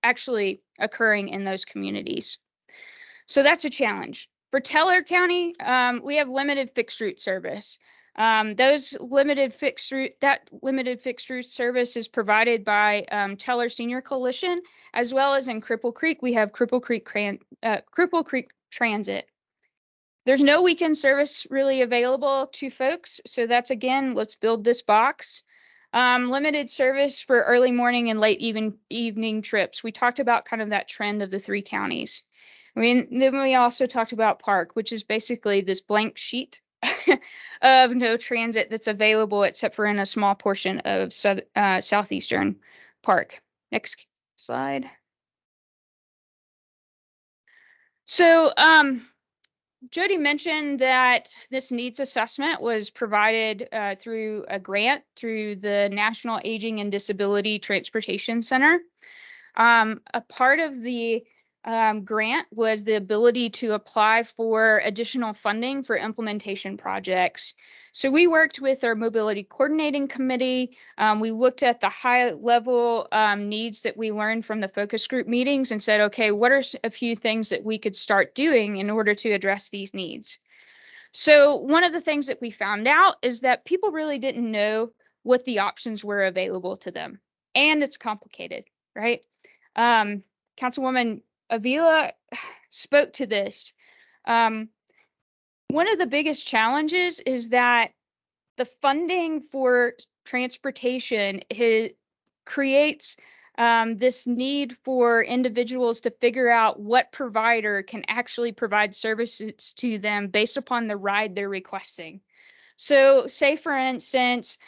actually occurring in those communities. So that's a challenge. For Teller County, we have limited fixed route service. That limited fixed route service is provided by Teller Senior Coalition, as well as in Cripple Creek, we have Cripple Creek Transit. There's no weekend service really available to folks. So that's, again, let's build this box. Limited service for early morning and late evening trips. We talked about kind of that trend of the 3 counties. Then we also talked about Park, which is basically this blank sheet of no transit that's available except for in a small portion of southeastern Park. Next slide. So Jody mentioned that this needs assessment was provided through a grant through the National Aging and Disability Transportation Center. A part of the grant was the ability to apply for additional funding for implementation projects. So we worked with our mobility coordinating committee. We looked at the high level needs that we learned from the focus group meetings and said, okay, what are a few things that we could start doing in order to address these needs? So one of the things that we found out is that people really didn't know what the options were available to them. And it's complicated, right? Councilwoman Avila spoke to this. One of the biggest challenges is that the funding for transportation creates this need for individuals to figure out what provider can actually provide services to them based upon the ride they're requesting. So say, for instance,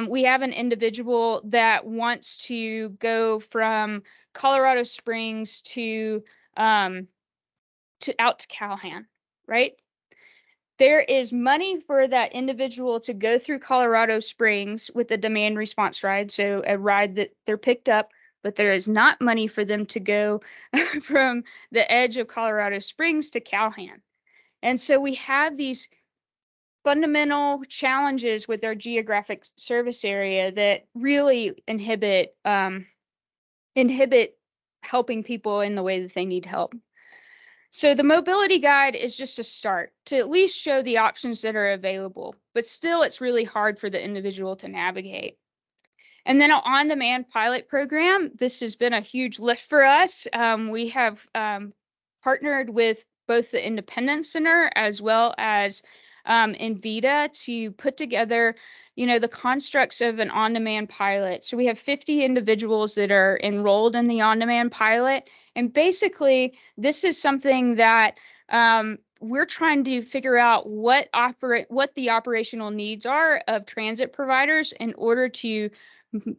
we have an individual that wants to go from Colorado Springs to out to Callahan, right? There is money for that individual to go through Colorado Springs with a demand response ride, so a ride that they're picked up, but there is not money for them to go from the edge of Colorado Springs to Callahan. And so we have these fundamental challenges with our geographic service area that really inhibit helping people in the way that they need help. So the mobility guide is just a start to at least show the options that are available, but still it's really hard for the individual to navigate. And then an on-demand pilot program, this has been a huge lift for us. We have partnered with both the Independence Center as well as Invita to put together, the constructs of an on-demand pilot. So we have 50 individuals that are enrolled in the on-demand pilot. And basically, this is something that we're trying to figure out what the operational needs are of transit providers in order to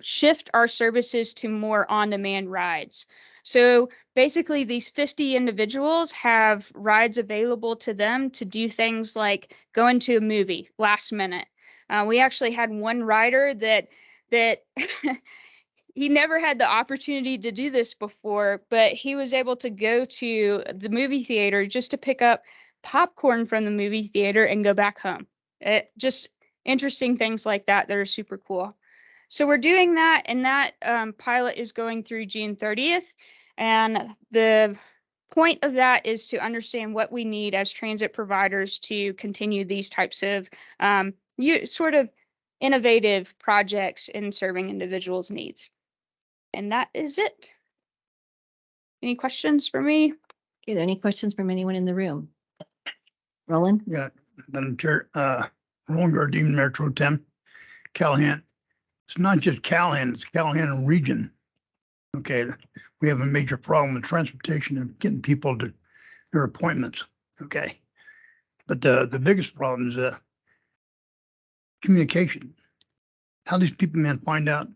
shift our services to more on-demand rides. So basically, these 50 individuals have rides available to them to do things like go into a movie last minute. We actually had one rider that he never had the opportunity to do this before, but he was able to go to the movie theater just to pick up popcorn from the movie theater and go back home. Just interesting things like that that are super cool. So we're doing that, and that pilot is going through June 30th. And the point of that is to understand what we need as transit providers to continue these types of sort of innovative projects in serving individuals' needs. And that is it. Any questions for me? Are there any questions from anyone in the room? Roland? Yeah, Madam Chair, Roland Gardine, Mayor Pro Tem, Callahan. It's not just Callahan, it's Callahan region. Okay, we have a major problem with transportation and getting people to their appointments. Okay. But the biggest problem is communication. How these people can find out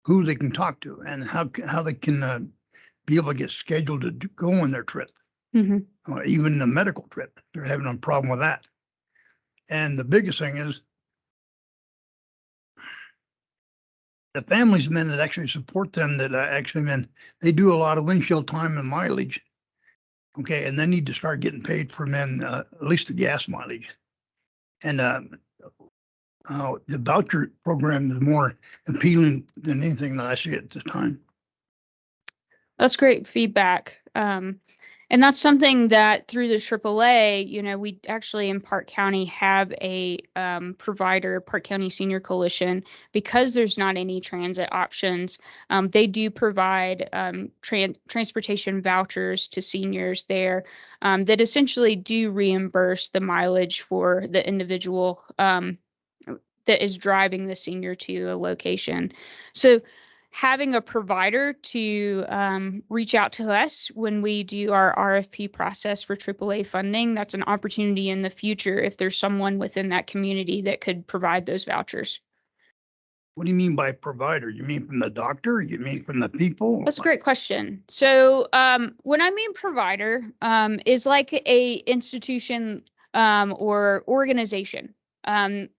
who they can talk to and how they can be able to get scheduled to go on their trip. Or even the medical trip. They're having a problem with that. And the biggest thing is the families, men that actually support them, that actually, men, they do a lot of windshield time and mileage. Okay, and they need to start getting paid for men, at least the gas mileage. And the voucher program is more appealing than anything that I see at this time. That's great feedback. And that's something that through the AAA, we actually in Park County have a provider, Park County Senior Coalition, because there's not any transit options. They do provide transportation vouchers to seniors there that essentially do reimburse the mileage for the individual that is driving the senior to a location. So having a provider to reach out to us when we do our RFP process for AAA funding, that's an opportunity in the future if there's someone within that community that could provide those vouchers. What do you mean by provider? You mean from the doctor? You mean from the people? That's a great question. So when I mean provider is like a institution or organization. I'll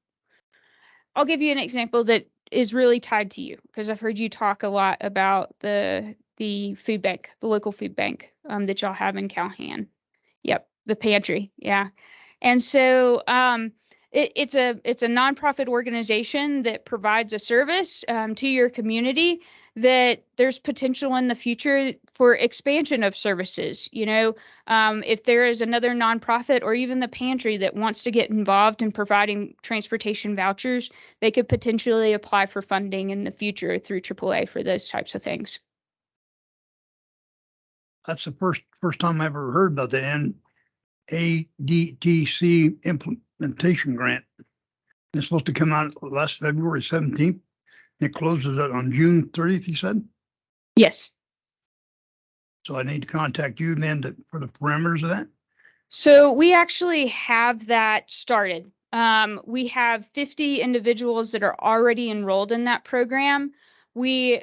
give you an example that is really tied to you because I've heard you talk a lot about the food bank, the local food bank that y'all have in Calhoun. Yep, the pantry. Yeah, and so it's a nonprofit organization that provides a service to your community that there's potential in the future for expansion of services. If there is another nonprofit or even the pantry that wants to get involved in providing transportation vouchers, they could potentially apply for funding in the future through AAA for those types of things. That's the first time I ever heard about the NADTC implementation grant. It's supposed to come out last February 17th. It closes it on June 30th, you said? Yes. So I need to contact you then for the parameters of that? So we actually have that started. We have 50 individuals that are already enrolled in that program. We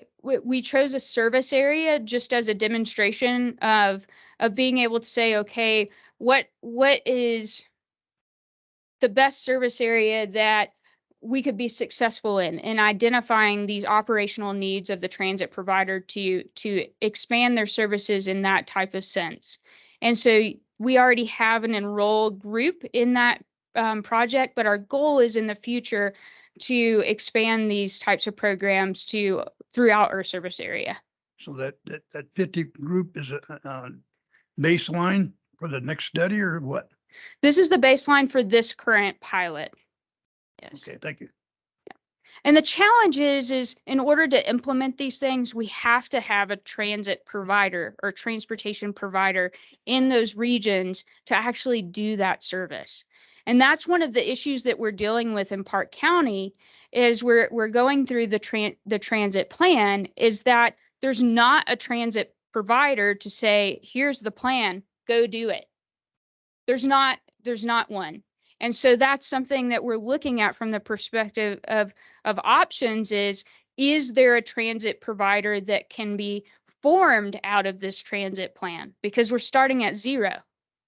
chose a service area just as a demonstration of being able to say, okay, what is the best service area that we could be successful in identifying these operational needs of the transit provider to expand their services in that type of sense. And so we already have an enrolled group in that project, but our goal is in the future to expand these types of programs throughout our service area. So that 50 group is a baseline for the next study or what? This is the baseline for this current pilot. Yes. Okay, thank you. And the challenge is in order to implement these things, we have to have a transit provider or transportation provider in those regions to actually do that service. And that's one of the issues that we're dealing with in Park County is we're going through the transit plan is that there's not a transit provider to say, here's the plan, go do it. There's not one. And so that's something that we're looking at from the perspective of options is there a transit provider that can be formed out of this transit plan because we're starting at zero,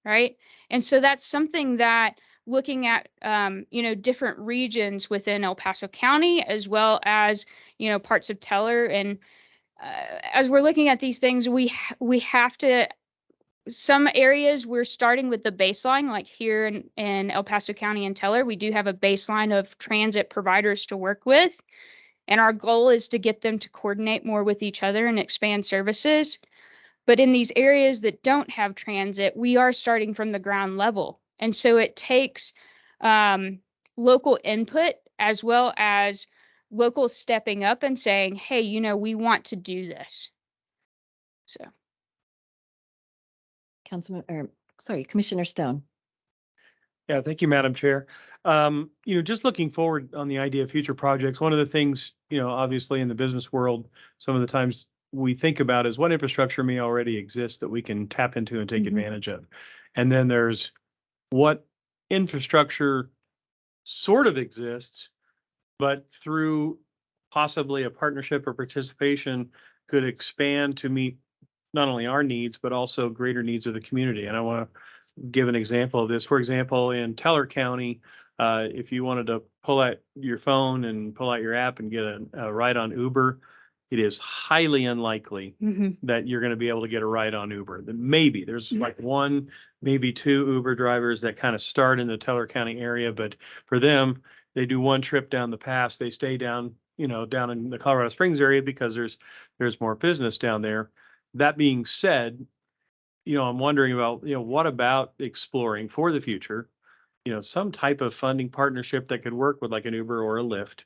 right? And so that's something that looking at, different regions within El Paso County, as well as, parts of Teller. And as we're looking at these things, we have to, some areas we're starting with the baseline, like here in El Paso County and Teller, we do have a baseline of transit providers to work with. And our goal is to get them to coordinate more with each other and expand services. But in these areas that don't have transit, we are starting from the ground level. And so it takes local input as well as locals stepping up and saying, hey, we want to do this. So. Commissioner Stone. Yeah, thank you, Madam Chair. Just looking forward on the idea of future projects, one of the things, obviously in the business world, some of the times we think about is what infrastructure may already exist that we can tap into and take advantage of. And then there's what infrastructure sort of exists, but through possibly a partnership or participation could expand to meet not only our needs, but also greater needs of the community. And I want to give an example of this. For example, in Teller County, if you wanted to pull out your phone and pull out your app and get a ride on Uber, it is highly unlikely that you're going to be able to get a ride on Uber. Maybe there's like one, maybe two Uber drivers that kind of start in the Teller County area, but for them, they do one trip down the pass. They stay down in the Colorado Springs area because there's more business down there. That being said, I'm wondering about, what about exploring for the future, some type of funding partnership that could work with like an Uber or a Lyft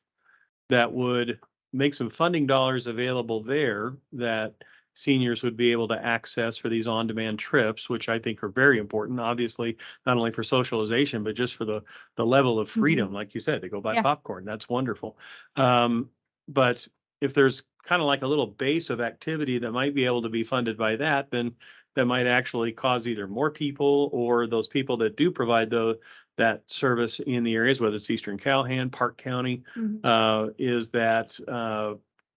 that would make some funding dollars available there that seniors would be able to access for these on-demand trips, which I think are very important, obviously, not only for socialization, but just for the level of freedom, like you said, to go buy popcorn. That's wonderful. But if there's kind of like a little base of activity that might be able to be funded by that, then that might actually cause either more people or those people that do provide that service in the areas, whether it's Eastern Calhoun, Park County, is that,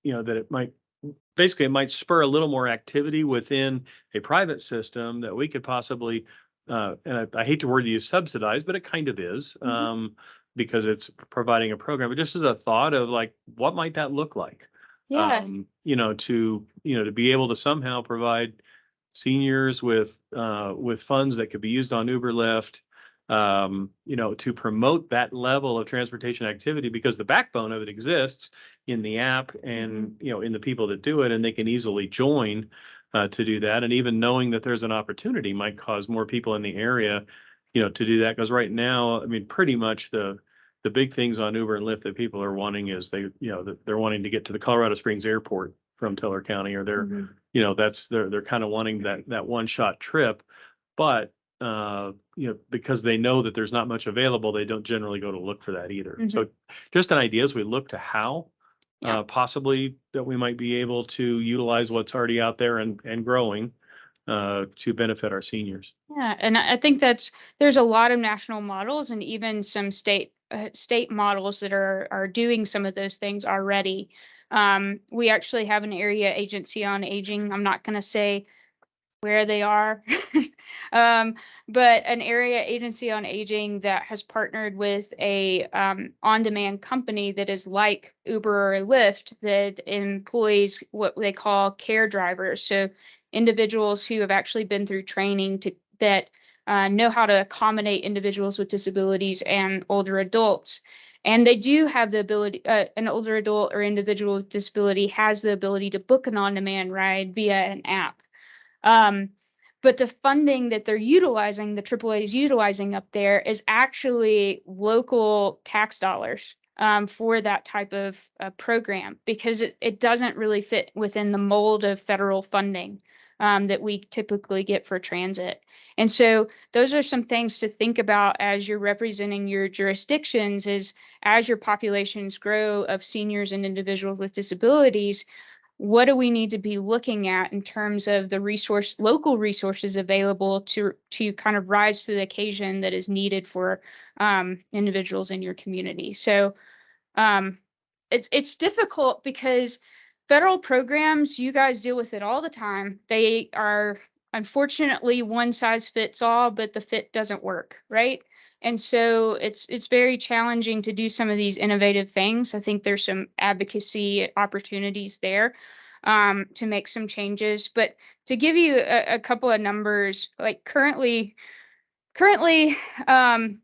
that it might spur a little more activity within a private system that we could possibly, and I hate the word you use subsidize, but it kind of is, because it's providing a program, but just as a thought of like, what might that look like? Yeah. To be able to somehow provide seniors with funds that could be used on Uber, Lyft, to promote that level of transportation activity, because the backbone of it exists in the app and, in the people that do it, and they can easily join to do that. And even knowing that there's an opportunity might cause more people in the area, to do that. Because right now, I mean, pretty much the big things on Uber and Lyft that people are wanting is they're wanting to get to the Colorado Springs airport from Teller County, or they're, they're kind of wanting that one-shot trip, but because they know that there's not much available, they don't generally go to look for that either. So just an idea as we look to how possibly that we might be able to utilize what's already out there and growing to benefit our seniors. Yeah, and I think there's a lot of national models and even some state models that are doing some of those things already. We actually have an area agency on aging. I'm not going to say where they are, but an area agency on aging that has partnered with a on-demand company that is like Uber or Lyft that employs what they call care drivers. So individuals who have actually been through training that know how to accommodate individuals with disabilities and older adults. And they do have the ability, an older adult or individual with disability has the ability to book an on-demand ride via an app. But the funding that they're utilizing, the AAA is utilizing up there, is actually local tax dollars for that type of program, because it doesn't really fit within the mold of federal funding that we typically get for transit. And so those are some things to think about as you're representing your jurisdictions, is as your populations grow of seniors and individuals with disabilities, what do we need to be looking at in terms of the local resources available to kind of rise to the occasion that is needed for individuals in your community? So it's difficult because Federal programs, you guys deal with it all the time. They are unfortunately one size fits all, but the fit doesn't work, right? And so it's very challenging to do some of these innovative things. I think there's some advocacy opportunities there to make some changes. But to give you a couple of numbers, like currently, um,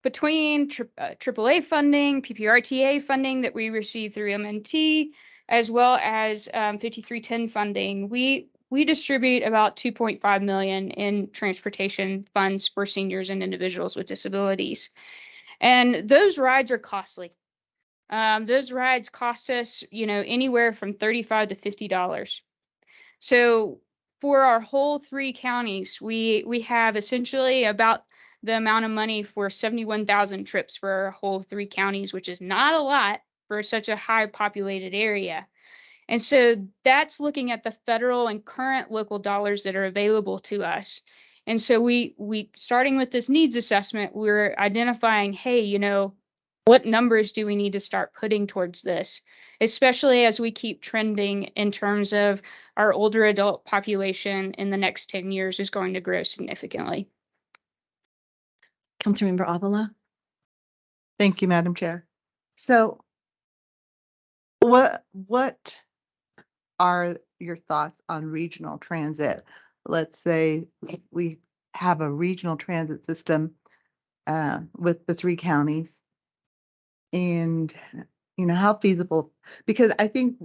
between AAA funding, PPRTA funding that we receive through MNT, as well as 5310 funding, we distribute about 2.5 million in transportation funds for seniors and individuals with disabilities. And those rides are costly. Those rides cost us, anywhere from $35 to $50. So for our whole 3 counties, we have essentially about the amount of money for 71,000 trips for our whole 3 counties, which is not a lot for such a high populated area. And so that's looking at the federal and current local dollars that are available to us. And so we starting with this needs assessment, we're identifying, hey, what numbers do we need to start putting towards this, especially as we keep trending in terms of our older adult population in the next 10 years is going to grow significantly. Councilmember Avila? Thank you, Madam Chair. So what are your thoughts on regional transit? Let's say we have a regional transit system with the 3 counties. And, how feasible, because I think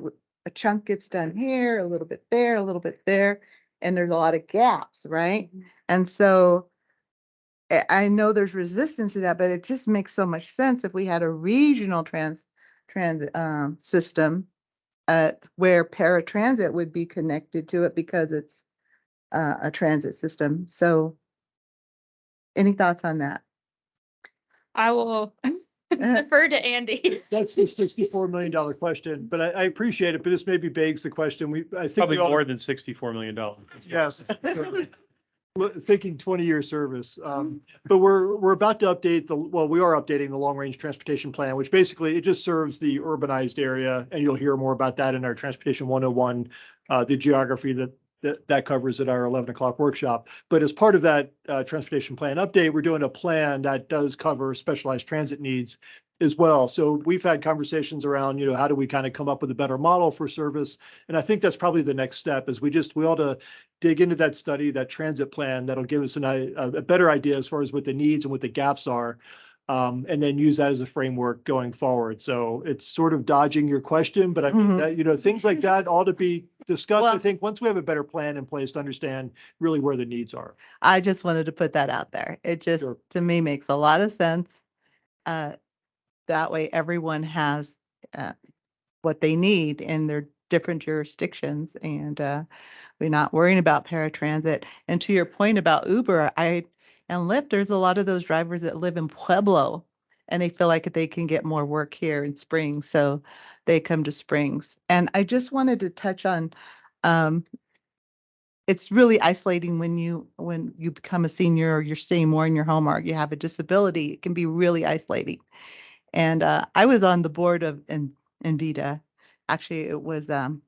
a chunk gets done here, a little bit there, a little bit there, and there's a lot of gaps, right? And so I know there's resistance to that, but it just makes so much sense if we had a regional transit system where paratransit would be connected to it because it's a transit system. So any thoughts on that? I will defer to Andy. That's the $64 million question, but I appreciate it, but this maybe begs the question. I think Probably we all- more than $64 million. Yes. Thinking 20-year service. But we're about to update we are updating the long-range transportation plan, which basically it just serves the urbanized area. And you'll hear more about that in our Transportation 101, the geography that covers at our 11 o'clock workshop. But as part of that transportation plan update, we're doing a plan that does cover specialized transit needs as well. So we've had conversations around, how do we kind of come up with a better model for service? And I think that's probably the next step is we ought to dig into that study, that transit plan that'll give us a better idea as far as what the needs and what the gaps are. And then use that as a framework going forward. So it's sort of dodging your question, but I mean, that, things like that ought to be discussed. I think once we have a better plan in place to understand really where the needs are. I just wanted to put that out there. It just, to me, makes a lot of sense. That way everyone has what they need in their different jurisdictions, and we're not worrying about paratransit. And to your point about Uber, and Lyft, there's a lot of those drivers that live in Pueblo and they feel like they can get more work here in Springs, so they come to Springs. And I just wanted to touch on, it's really isolating when you become a senior or you're staying more in your home or you have a disability. It can be really isolating. And I was on the board of Envita. Actually, it was God,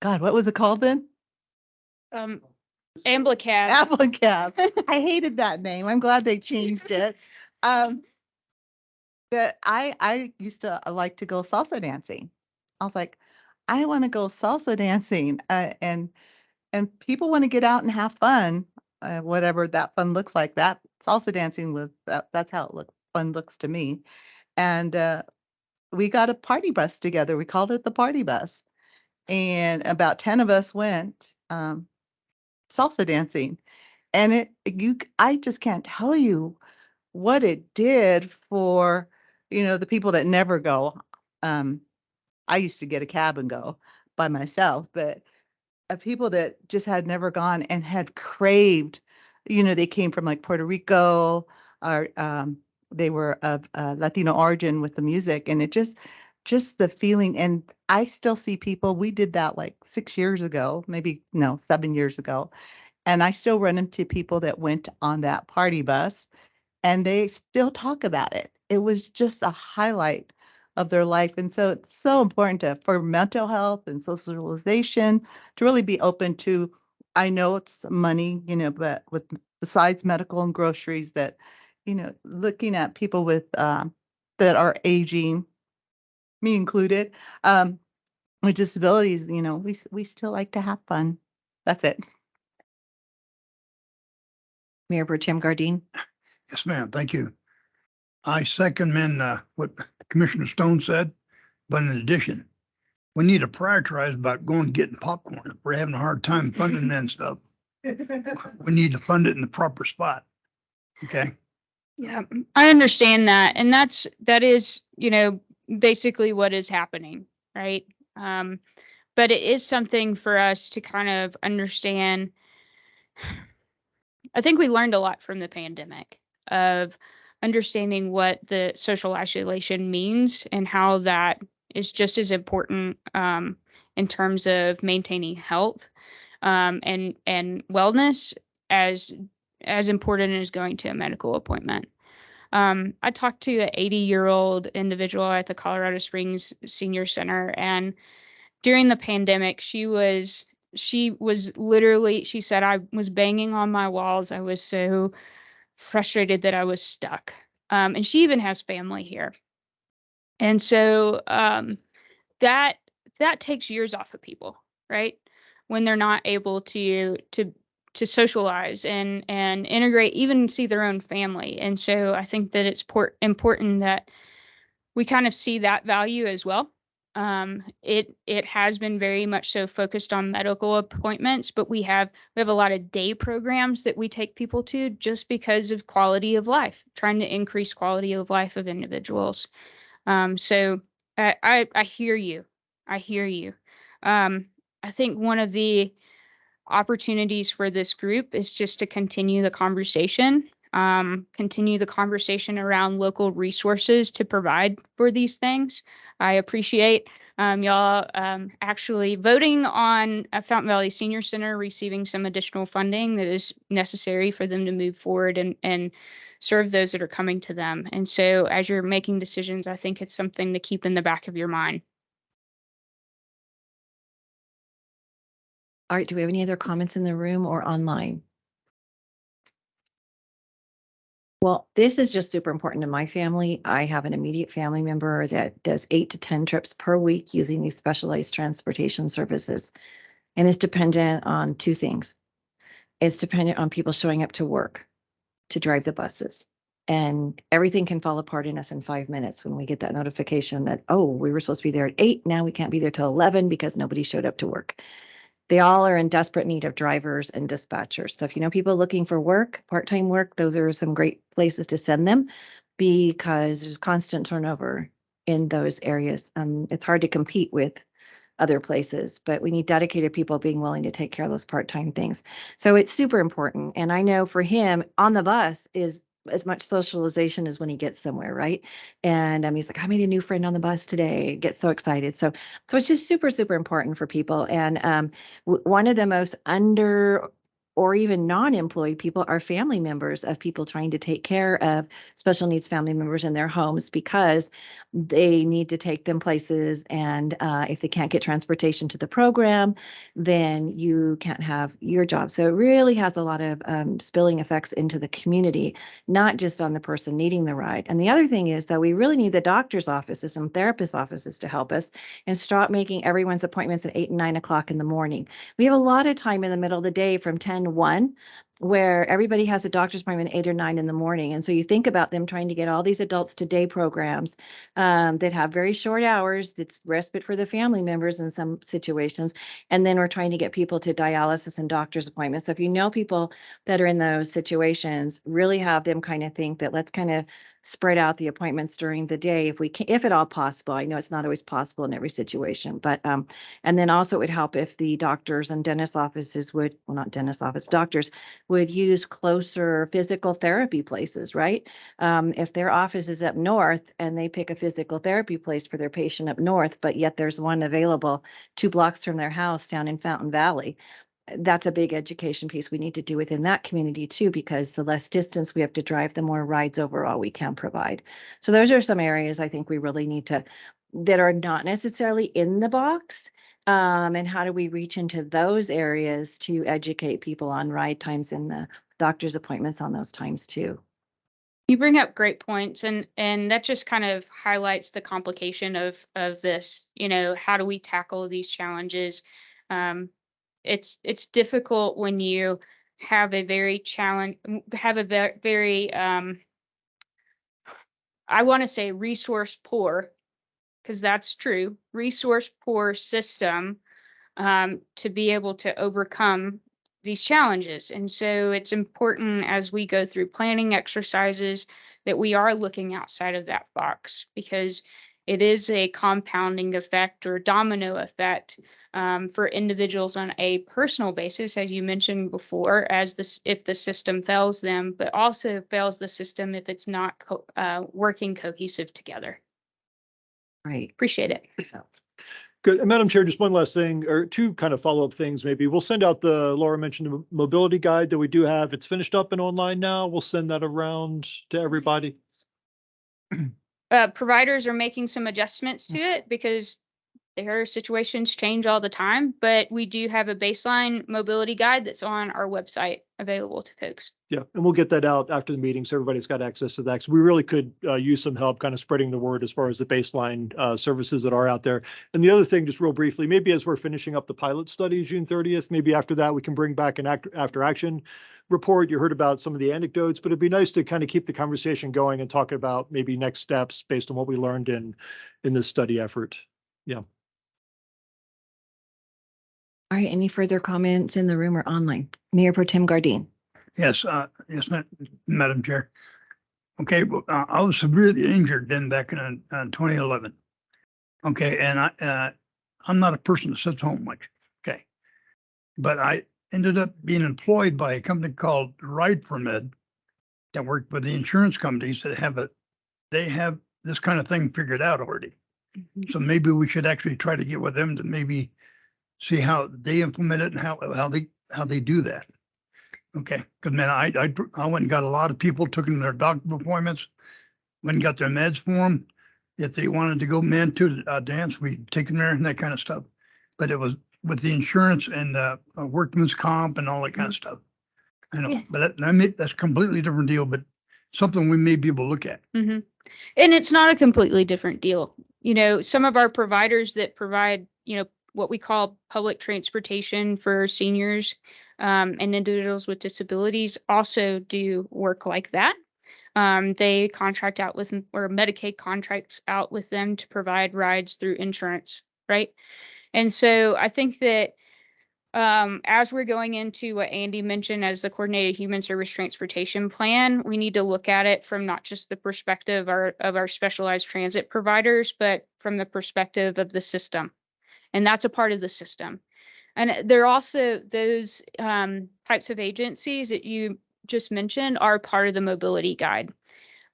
what was it called then? Amblicab. Amblicab. I hated that name. I'm glad they changed it. But I used to like to go salsa dancing. I was like, I want to go salsa dancing, and people want to get out and have fun, whatever that fun looks like. That salsa dancing was that's how fun looks to me. And we got a party bus together. We called it the party bus, and about 10 of us went salsa dancing. And I just can't tell you what it did for, the people that never go. I used to get a cab and go by myself, but people that just had never gone and had craved, they came from like Puerto Rico, or they were of Latino origin with the music, and it just the feeling. And I still see people, we did that like 6 years ago, maybe, no, 7 years ago. And I still run into people that went on that party bus and they still talk about it. It was just a highlight of their life. And so it's so important for mental health and socialization to really be open to, I know it's money, but besides medical and groceries that, looking at people with, that are aging, me included, with disabilities, we still like to have fun. That's it. Mayor Pro Tem Gardine. Yes, ma'am. Thank you. I second what Commissioner Stone said, but in addition, we need to prioritize about going and getting popcorn. If we're having a hard time funding that stuff, we need to fund it in the proper spot. Okay? Yeah, I understand that. And that is, basically what is happening, right? But it is something for us to kind of understand. I think we learned a lot from the pandemic of understanding what the social isolation means and how that is just as important in terms of maintaining health and wellness as important as going to a medical appointment. I talked to an 80-year-old individual at the Colorado Springs Senior Center, and during the pandemic, she was literally, she said, I was banging on my walls. I was so frustrated that I was stuck. And she even has family here. And so that takes years off of people, right? When they're not able to socialize and integrate, even see their own family. And so I think that it's important that we kind of see that value as well. It has been very much so focused on medical appointments, but we have a lot of day programs that we take people to just because of quality of life, trying to increase quality of life of individuals. So I hear you. I hear you. I think one of the opportunities for this group is just to continue the conversation around local resources to provide for these things. I appreciate y'all actually voting on Fountain Valley Senior Center receiving some additional funding that is necessary for them to move forward and serve those that are coming to them. And so as you're making decisions, I think it's something to keep in the back of your mind. All right, do we have any other comments in the room or online? Well, this is just super important to my family. I have an immediate family member that does 8 to 10 trips per week using these specialized transportation services. And it's dependent on two things. It's dependent on people showing up to work to drive the buses. And everything can fall apart in us in 5 minutes when we get that notification that, oh, we were supposed to be there at 8. Now we can't be there till 11 because nobody showed up to work. They all are in desperate need of drivers and dispatchers. So if you know people looking for work, part-time work, those are some great places to send them because there's constant turnover in those areas. It's hard to compete with other places, but we need dedicated people being willing to take care of those part-time things. So it's super important. And I know for him on the bus is as much socialization as when he gets somewhere, right? And he's like, I made a new friend on the bus today. Gets so excited. So it's just super, super important for people. And one of the most under or even non-employed people are family members of people trying to take care of special needs family members in their homes because they need to take them places. And if they can't get transportation to the program, then you can't have your job. So it really has a lot of spilling effects into the community, not just on the person needing the ride. And the other thing is that we really need the doctor's offices and therapist offices to help us and stop making everyone's appointments at 8 and 9 o'clock in the morning. We have a lot of time in the middle of the day from 10 to 1 where everybody has a doctor's appointment at 8 or 9 in the morning. And so you think about them trying to get all these adults to day programs that have very short hours. It's respite for the family members in some situations. And then we're trying to get people to dialysis and doctor's appointments. So if you know people that are in those situations, really have them kind of think that let's kind of spread out the appointments during the day if we can, if at all possible. I know it's not always possible in every situation, but and then also it would help if the doctors and dentist offices would, well, not dentist office, doctors would use closer physical therapy places, right? If their office is up north and they pick a physical therapy place for their patient up north, but yet there's one available 2 blocks from their house down in Fountain Valley, that's a big education piece we need to do within that community too, because the less distance we have to drive, the more rides overall we can provide. So those are some areas I think we really need to, that are not necessarily in the box. And how do we reach into those areas to educate people on ride times and the doctor's appointments on those times too? You bring up great points, and that just kind of highlights the complication of this. You know, how do we tackle these challenges? It's difficult when you have a very very I want to say resource poor, because that's true, resource poor system to be able to overcome these challenges. And so it's important as we go through planning exercises that we are looking outside of that box, because it is a compounding effect or domino effect for individuals on a personal basis, as you mentioned before, as this, if the system fails them, but also fails the system if it's not working cohesive together. Right. Appreciate it. So. Good. And Madam Chair, just one last thing, or two kind of follow-up things maybe. We'll send out Laura mentioned the mobility guide that we do have. It's finished up and online now. We'll send that around to everybody. Providers are making some adjustments to it because their situations change all the time, but we do have a baseline mobility guide that's on our website available to folks. Yeah, and we'll get that out after the meeting, so everybody's got access to that. So we really could use some help kind of spreading the word as far as the baseline services that are out there. And the other thing, just real briefly, maybe as we're finishing up the pilot study June 30th, maybe after that, we can bring back an after action report. You heard about some of the anecdotes, but it'd be nice to kind of keep the conversation going and talk about maybe next steps based on what we learned in this study effort. Yeah. All right, any further comments in the room or online? Mayor Pro Tem Gardine. Yes, yes, Madam Chair. Okay, well, I was severely injured then back in 2011. Okay, and I'm not a person that sits home much. Okay, but I ended up being employed by a company called Ride Permit that worked with the insurance companies that they have this kind of thing figured out already. Mm-hmm. So maybe we should actually try to get with them to maybe see how they implement it and how they do that. Okay, because man, I went and got a lot of people, took them to their doctor appointments, went and got their meds for them. If they wanted to go to dance, we take them there and that kind of stuff. But it was with the insurance and workman's comp and all that kind of stuff. I know, yeah. But that's a completely different deal, but something we may be able to look at. Mm-hmm. And it's not a completely different deal. You know, some of our providers that provide, you know, what we call public transportation for seniors and individuals with disabilities also do work like that. They contract out with, or Medicaid contracts out with them to provide rides through insurance, right? And so I think that as we're going into what Andy mentioned as the coordinated human service transportation plan, we need to look at it from not just the perspective of our specialized transit providers, but from the perspective of the system. And that's a part of the system. And there are also those types of agencies that you just mentioned are part of the mobility guide.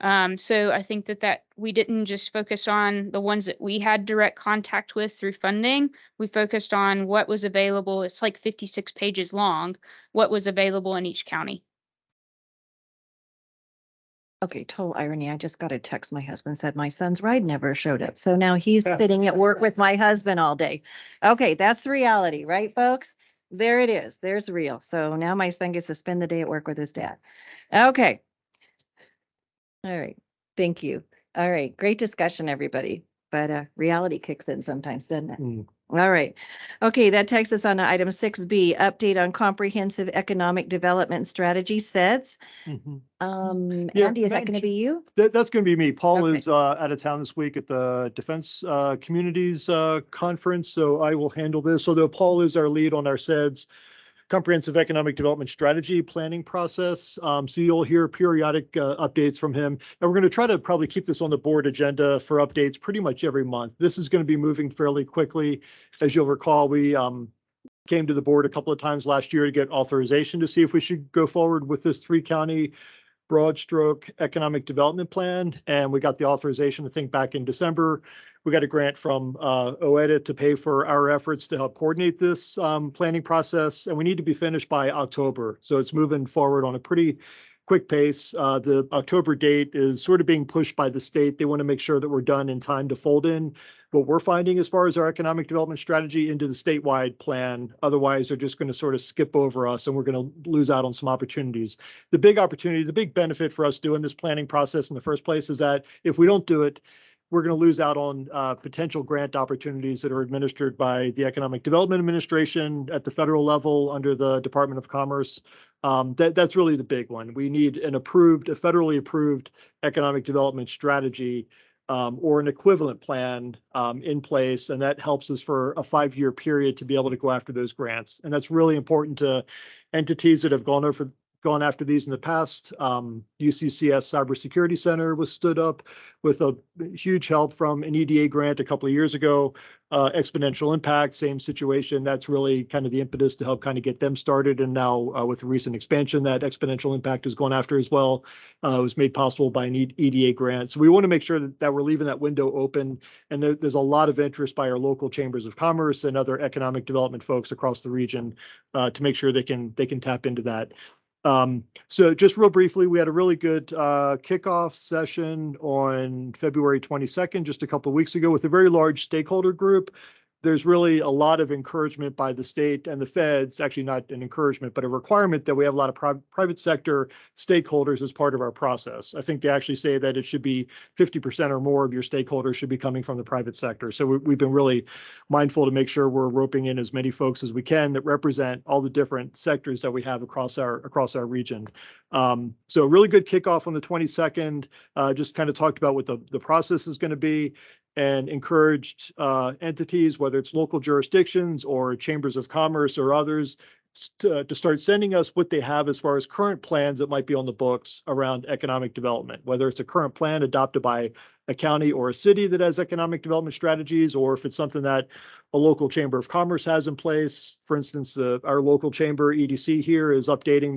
So I think that we didn't just focus on the ones that we had direct contact with through funding. We focused on what was available. It's like 56 pages long, what was available in each county. Okay, total irony. I just got a text. My husband said my son's ride never showed up. So now he's sitting at work with my husband all day. Okay, that's the reality, right, folks? There it is. There's real. So now my son gets to spend the day at work with his dad. Okay. All right. Thank you. All right. Great discussion, everybody. But reality kicks in sometimes, doesn't it? Mm. All right. Okay, that takes us on to item 6B, update on comprehensive economic development strategy sets. Mm-hmm. Andy, is that going to be you? That's going to be me. Paul is out of town this week at the Defense Communities Conference, so I will handle this. Although Paul is our lead on our SEDS, Comprehensive Economic Development Strategy planning process. So you'll hear periodic updates from him. And we're going to try to probably keep this on the board agenda for updates pretty much every month. This is going to be moving fairly quickly. As you'll recall, we came to the board a couple of times last year to get authorization to see if we should go forward with this 3-county broad stroke economic development plan. And we got the authorization, I think, back in December. We got a grant from OEDA to pay for our efforts to help coordinate this planning process. And we need to be finished by October. So it's moving forward on a pretty quick pace. The October date is sort of being pushed by the state. They want to make sure that we're done in time to fold in what we're finding as far as our economic development strategy into the statewide plan. Otherwise, they're just going to sort of skip over us and we're going to lose out on some opportunities. The big opportunity, the big benefit for us doing this planning process in the first place is that if we don't do it, we're going to lose out on potential grant opportunities that are administered by the Economic Development Administration at the federal level under the Department of Commerce. That's really the big one. We need a federally approved economic development strategy or an equivalent plan in place, and that helps us for a 5-year period to be able to go after those grants. And that's really important to entities that have gone after these in the past. UCCS Cybersecurity Center was stood up with a huge help from an EDA grant a couple of years ago. Exponential Impact, same situation. That's really kind of the impetus to help kind of get them started. And now with the recent expansion that Exponential Impact has gone after as well, it was made possible by an EDA grant. So we want to make sure that we're leaving that window open. And there's a lot of interest by our local chambers of commerce and other economic development folks across the region to make sure they can tap into that. So just real briefly, we had a really good kickoff session on February 22nd, just a couple of weeks ago, with a very large stakeholder group. There's really a lot of encouragement by the state and the feds, actually not an encouragement, but a requirement that we have a lot of private sector stakeholders as part of our process. I think they actually say that it should be 50% or more of your stakeholders should be coming from the private sector. So we've been really mindful to make sure we're roping in as many folks as we can that represent all the different sectors that we have across our region. So a really good kickoff on the 22nd, just kind of talked about what the process is going to be, and encouraged entities, whether it's local jurisdictions or chambers of commerce or others, to start sending us what they have as far as current plans that might be on the books around economic development, whether it's a current plan adopted by a county or a city that has economic development strategies, or if it's something that a local chamber of commerce has in place. For instance, our local chamber EDC here is updating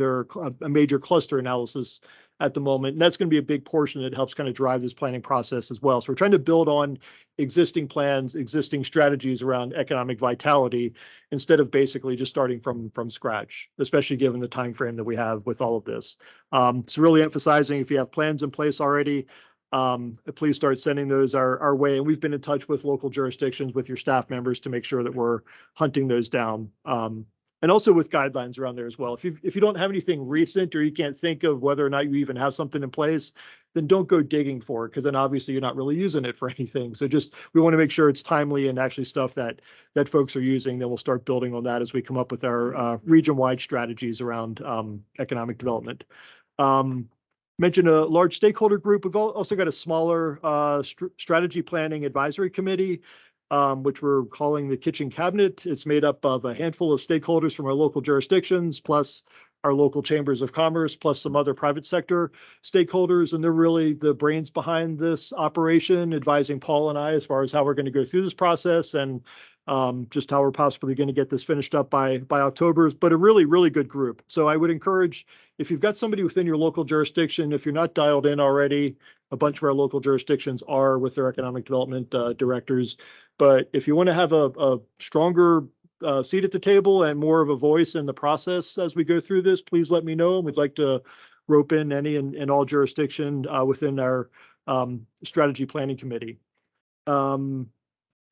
a major cluster analysis at the moment. And that's going to be a big portion that helps kind of drive this planning process as well. So we're trying to build on existing plans, existing strategies around economic vitality, instead of basically just starting from scratch, especially given the time frame that we have with all of this. So really emphasizing, if you have plans in place already, please start sending those our way. And we've been in touch with local jurisdictions, with your staff members, to make sure that we're hunting those down. And also with guidelines around there as well. If you don't have anything recent, or you can't think of whether or not you even have something in place, then don't go digging for it, because then obviously you're not really using it for anything. So we want to make sure it's timely and actually stuff that folks are using. Then we'll start building on that as we come up with our region-wide strategies around economic development. Mentioned a large stakeholder group. We've also got a smaller strategy planning advisory committee, which we're calling the Kitchen Cabinet. It's made up of a handful of stakeholders from our local jurisdictions, plus our local chambers of commerce, plus some other private sector stakeholders. And they're really the brains behind this operation, advising Paul and I as far as how we're going to go through this process, and just how we're possibly going to get this finished up by October. But a really, really good group. So I would encourage, if you've got somebody within your local jurisdiction, if you're not dialed in already, a bunch of our local jurisdictions are with their economic development directors. But if you want to have a stronger seat at the table and more of a voice in the process as we go through this, please let me know. We'd like to rope in any and all jurisdiction within our strategy planning committee.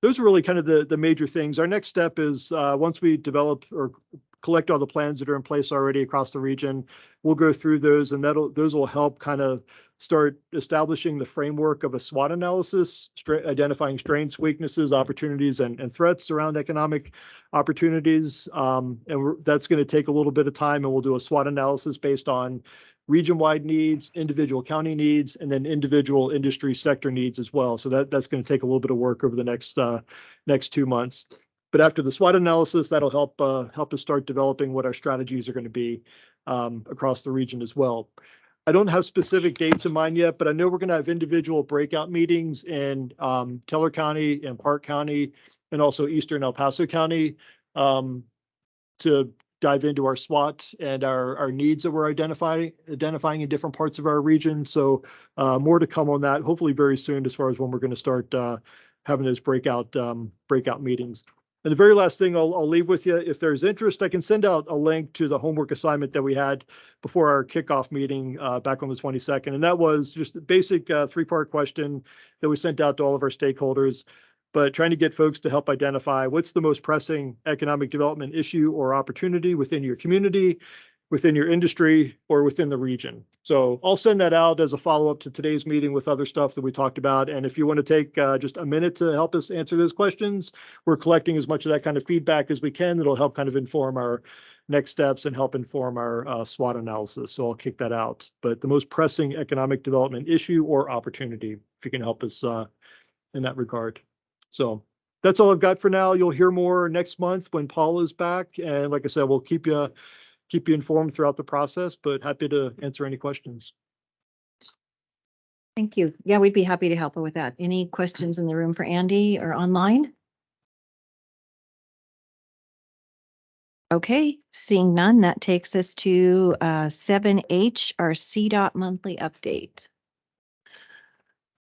Those are really kind of the major things. Our next step is once we develop or collect all the plans that are in place already across the region, we'll go through those, and those will help kind of start establishing the framework of a SWOT analysis, identifying strengths, weaknesses, opportunities, and threats around economic opportunities. That's going to take a little bit of time, and we'll do a SWOT analysis based on region-wide needs, individual county needs, and then individual industry sector needs as well. So that's going to take a little bit of work over the next 2 months. But after the SWOT analysis, that'll help us start developing what our strategies are going to be across the region as well. I don't have specific dates in mind yet, but I know we're going to have individual breakout meetings in Teller County and Park County, and also Eastern El Paso County, to dive into our SWOT and our needs that we're identifying in different parts of our region. So more to come on that, hopefully very soon, as far as when we're going to start having those breakout meetings. And the very last thing I'll leave with you, if there's interest, I can send out a link to the homework assignment that we had before our kickoff meeting back on the 22nd. And that was just a basic 3-part question that we sent out to all of our stakeholders, but trying to get folks to help identify what's the most pressing economic development issue or opportunity within your community, within your industry, or within the region. So I'll send that out as a follow-up to today's meeting with other stuff that we talked about. And if you want to take just a minute to help us answer those questions, we're collecting as much of that kind of feedback as we can. That'll help kind of inform our next steps and help inform our SWOT analysis. So I'll kick that out. But the most pressing economic development issue or opportunity, if you can help us in that regard. So that's all I've got for now. You'll hear more next month when Paul is back. And like I said, we'll keep you informed throughout the process, but happy to answer any questions. Thank you. Yeah, we'd be happy to help with that. Any questions in the room for Andy or online? Okay, seeing none, that takes us to 7H, our CDOT monthly update.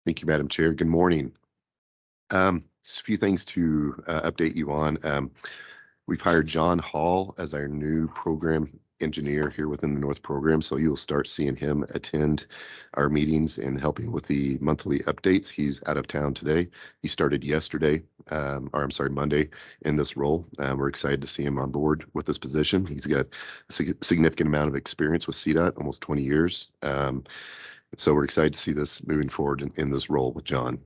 Thank you, Madam Chair. Good morning. Just a few things to update you on. We've hired John Hall as our new program engineer here within the North program. So you'll start seeing him attend our meetings and helping with the monthly updates. He's out of town today. He started Monday in this role. We're excited to see him on board with this position. He's got a significant amount of experience with CDOT, almost 20 years. So we're excited to see this moving forward in this role with John.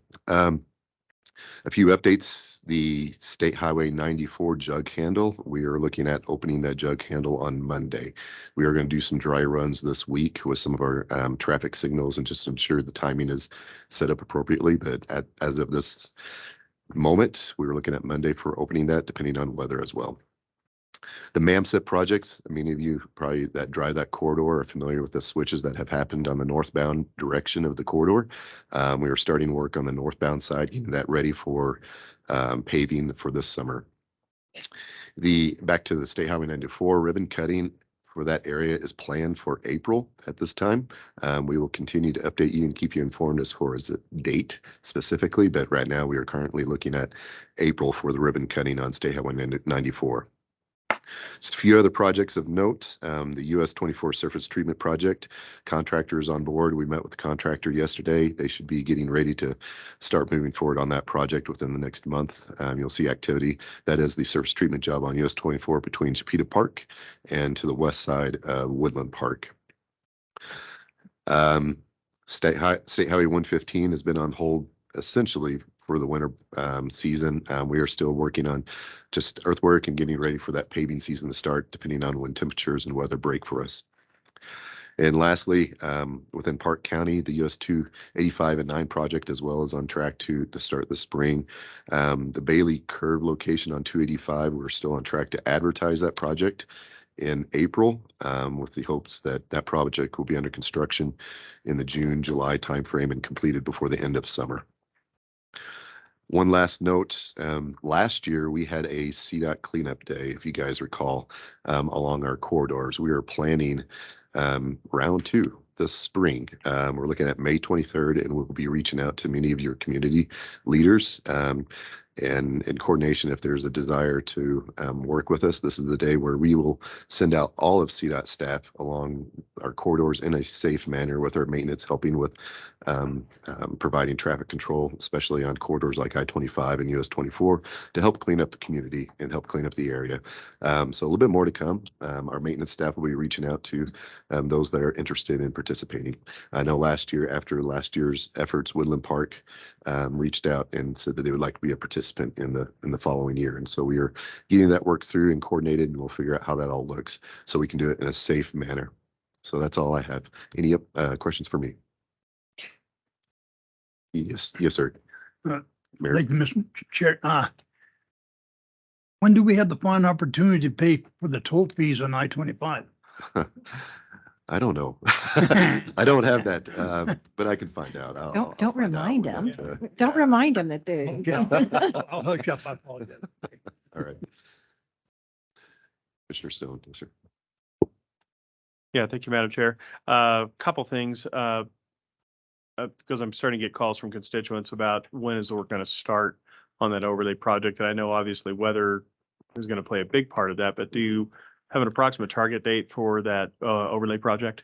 A few updates, the State Highway 94 jug handle. We are looking at opening that jug handle on Monday. We are going to do some dry runs this week with some of our traffic signals and just ensure the timing is set up appropriately. But as of this moment, we were looking at Monday for opening that, depending on weather as well. The MAMSIP projects, many of you probably that drive that corridor are familiar with the switches that have happened on the northbound direction of the corridor. We are starting work on the northbound side, getting that ready for paving for this summer. Back to the State Highway 94 ribbon cutting for that area is planned for April at this time. We will continue to update you and keep you informed as far as the date specifically, but right now we are currently looking at April for the ribbon cutting on State Highway 94. Just a few other projects of note. The US 24 surface treatment project, contractor is on board. We met with the contractor yesterday. They should be getting ready to start moving forward on that project within the next month. You'll see activity. That is the surface treatment job on US 24 between Chipeta Park and to the west side of Woodland Park. State Highway 115 has been on hold essentially for the winter season. We are still working on just earthwork and getting ready for that paving season to start, depending on when temperatures and weather break for us. And lastly, within Park County, the US 285 and 9 project as well is on track to start this spring. The Bailey Curve location on 285, we're still on track to advertise that project in April, with the hopes that that project will be under construction in the June-July timeframe and completed before the end of summer. One last note, last year we had a CDOT cleanup day, if you guys recall, along our corridors. We are planning round 2 this spring. We're looking at May 23rd, and we'll be reaching out to many of your community leaders and in coordination, if there's a desire to work with us. This is the day where we will send out all of CDOT staff along our corridors in a safe manner, with our maintenance helping with providing traffic control, especially on corridors like I-25 and US 24, to help clean up the community and help clean up the area. So a little bit more to come. Our maintenance staff will be reaching out to those that are interested in participating. I know last year, after last year's efforts, Woodland Park reached out and said that they would like to be a participant in the following year. And so we are getting that work through and coordinated, and we'll figure out how that all looks so we can do it in a safe manner. So that's all I have. Any questions for me? Yes, sir. Thank you, Mr. Chair. When do we have the fine opportunity to pay for the toll fees on I-25? I don't know. I don't have that, but I can find out. Don't remind them. Don't remind them that they. I'll hook up. I apologize. All right. Commissioner Stone, yes, sir. Yeah, thank you, Madam Chair. Couple things, because I'm starting to get calls from constituents about when is the work going to start on that overlay project. And I know obviously weather is going to play a big part of that, but do you have an approximate target date for that overlay project?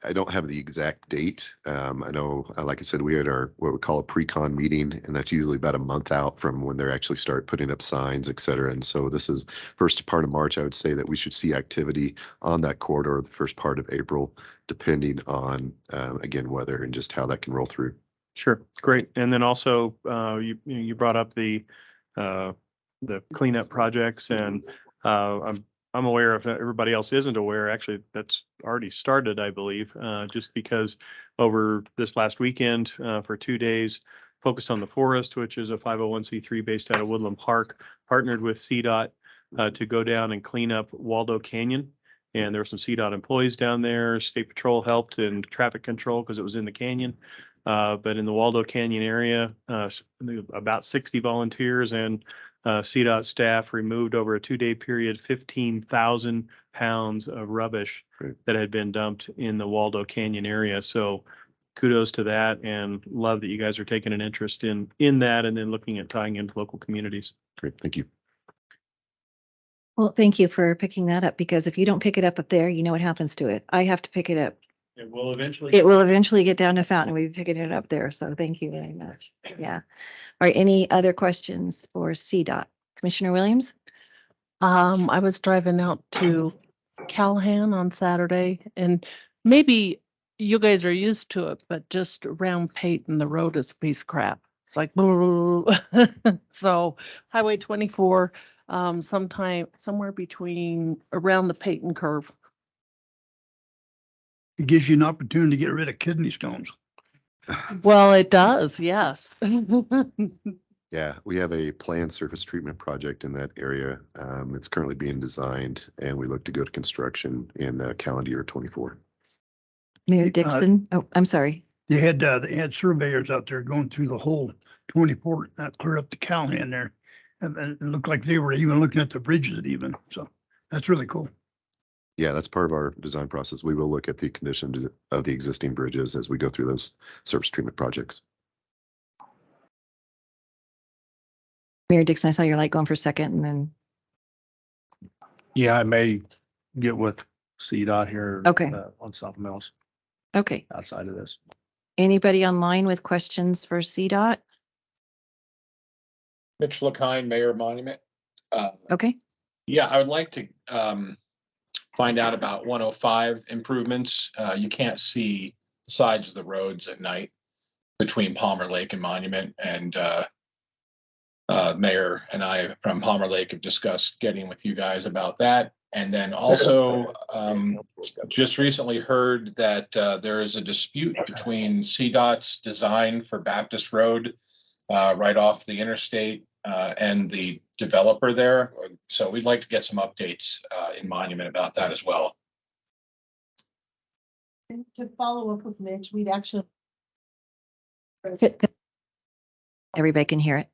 I don't have the exact date. I know, like I said, we had our, what we call a pre-con meeting, and that's usually about a month out from when they're actually start putting up signs, et cetera. And so this is first part of March. I would say that we should see activity on that corridor the first part of April, depending on, again, weather and just how that can roll through. Sure, great. And then also, you brought up the cleanup projects, and I'm aware, if everybody else isn't aware, actually, that's already started, I believe, just because over this last weekend, for 2 days, Focus on the Forest, which is a 501c3 based out of Woodland Park, partnered with CDOT to go down and clean up Waldo Canyon. And there were some CDOT employees down there. State Patrol helped in traffic control because it was in the canyon. But in the Waldo Canyon area, about 60 volunteers and CDOT staff removed over a 2-day period 15,000 pounds of rubbish that had been dumped in the Waldo Canyon area. So kudos to that, and love that you guys are taking an interest in that and then looking at tying into local communities. Great, thank you. Well, thank you for picking that up, because if you don't pick it up there, you know what happens to it. I have to pick it up. It will eventually. It will eventually get down to Fountain. We've picking it up there. So thank you very much. Yeah. All right. Any other questions for CDOT? Commissioner Williams? I was driving out to Callahan on Saturday, and maybe you guys are used to it, but just around Peyton, the road is a piece of crap. It's like, so Highway 24, somewhere between around the Peyton curve. It gives you an opportunity to get rid of kidney stones. Well, it does, yes. Yeah, we have a planned surface treatment project in that area. It's currently being designed, and we look to go to construction in calendar year 24. Mayor Dixon? Oh, I'm sorry. They had surveyors out there going through the whole 24, clear up to Callahan there. And it looked like they were even looking at the bridges even. So that's really cool. Yeah, that's part of our design process. We will look at the conditions of the existing bridges as we go through those surface treatment projects. Mayor Dixon, I saw your light going for a second and then. Yeah, I may get with CDOT here. Okay. On something else Okay. outside of this. Anybody online with questions for CDOT? Mitch LaKine, Mayor Monument. Okay. Yeah, I would like to find out about 105 improvements. You can't see the sides of the roads at night between Palmer Lake and Monument, and Mayor and I from Palmer Lake have discussed getting with you guys about that. And then also just recently heard that there is a dispute between CDOT's design for Baptist Road right off the interstate and the developer there. So we'd like to get some updates in Monument about that as well. And to follow up with Mitch, we'd actually. Everybody can hear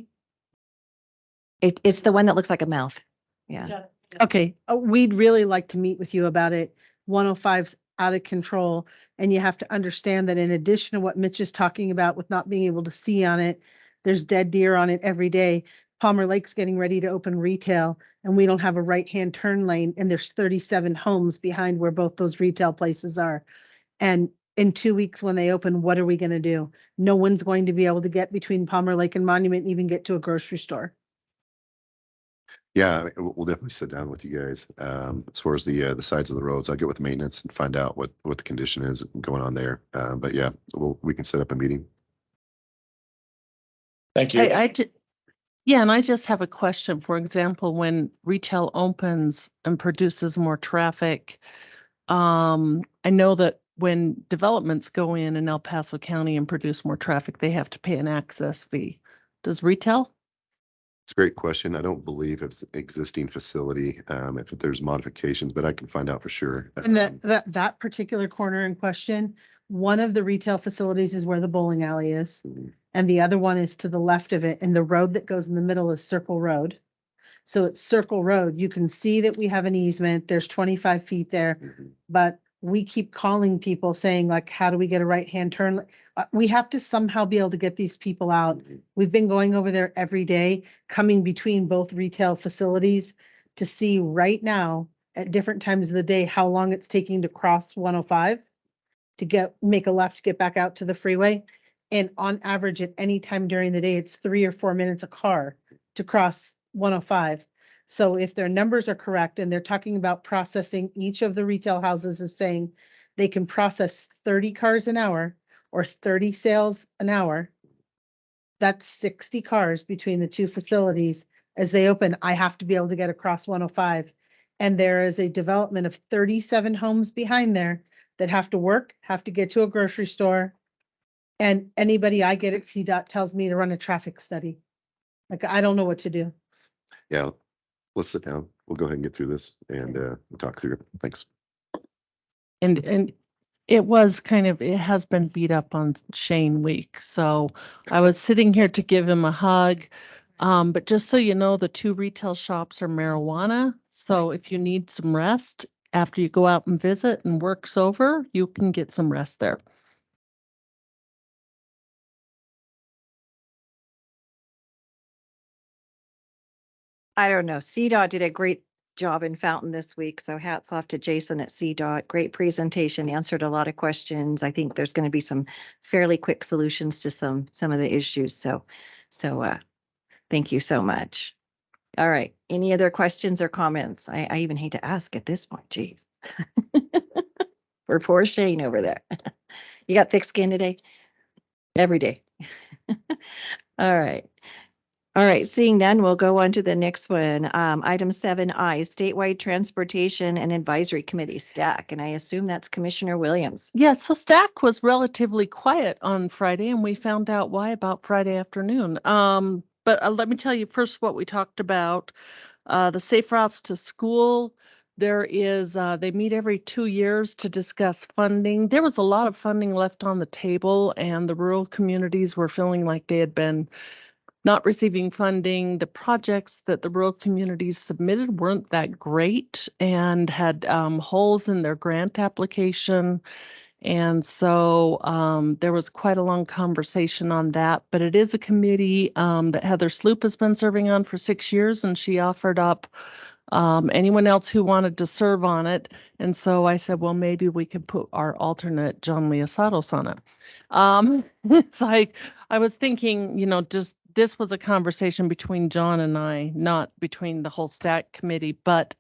it. It's the one that looks like a mouth. Yeah. Okay, we'd really like to meet with you about it. 105's out of control, and you have to understand that in addition to what Mitch is talking about with not being able to see on it, there's dead deer on it every day. Palmer Lake's getting ready to open retail, and we don't have a right-hand turn lane, and there's 37 homes behind where both those retail places are. And in 2 weeks when they open, what are we going to do? No one's going to be able to get between Palmer Lake and Monument and even get to a grocery store. Yeah, we'll definitely sit down with you guys. As far as the sides of the roads, I'll get with maintenance and find out what the condition is going on there. But yeah, we can set up a meeting. Thank you. Yeah, and I just have a question. For example, when retail opens and produces more traffic, I know that when developments go in El Paso County and produce more traffic, they have to pay an access fee. Does retail? It's a great question. I don't believe it's an existing facility, if there's modifications, but I can find out for sure. And that particular corner in question, one of the retail facilities is where the bowling alley is. And the other one is to the left of it. And the road that goes in the middle is Circle Road. So it's Circle Road. You can see that we have an easement. There's 25 feet there. But we keep calling people saying like, how do we get a right-hand turn? We have to somehow be able to get these people out. We've been going over there every day, coming between both retail facilities to see right now at different times of the day, how long it's taking to cross 105 to make a left, to get back out to the freeway. And on average, at any time during the day, it's 3 or 4 minutes a car to cross 105. So if their numbers are correct and they're talking about processing, each of the retail houses is saying they can process 30 cars an hour or 30 sales an hour. That's 60 cars between the two facilities. As they open, I have to be able to get across 105. And there is a development of 37 homes behind there that have to work, have to get to a grocery store. And anybody I get at CDOT tells me to run a traffic study. Like, I don't know what to do. Yeah, let's sit down. We'll go ahead and get through this and we'll talk through it. Thanks. And it has been beat up on Shane Week. So I was sitting here to give him a hug. But just so you know, the 2 retail shops are marijuana. So if you need some rest after you go out and visit and work's over, you can get some rest there. I don't know. CDOT did a great job in Fountain this week. So hats off to Jason at CDOT. Great presentation, answered a lot of questions. I think there's going to be some fairly quick solutions to some of the issues. So thank you so much. All right. Any other questions or comments? I even hate to ask at this point. Geez. For poor Shane over there. You got thick skin today? Every day. All right. All right, seeing none, we'll go on to the next one. Item 7I, Statewide Transportation and Advisory Committee, STAC, and I assume that's Commissioner Williams. Yeah, so STAC was relatively quiet on Friday, and we found out why about Friday afternoon. But let me tell you first what we talked about. The safe routes to school. There is, they meet every 2 years to discuss funding. There was a lot of funding left on the table, and the rural communities were feeling like they had been not receiving funding. The projects that the rural communities submitted weren't that great and had holes in their grant application. And so there was quite a long conversation on that, but it is a committee that Heather Sloop has been serving on for 6 years, and she offered up anyone else who wanted to serve on it. And so I said, well, maybe we could put our alternate John Leosados on it. It's like, I was thinking, just this was a conversation between John and I, not between the whole STAC committee, but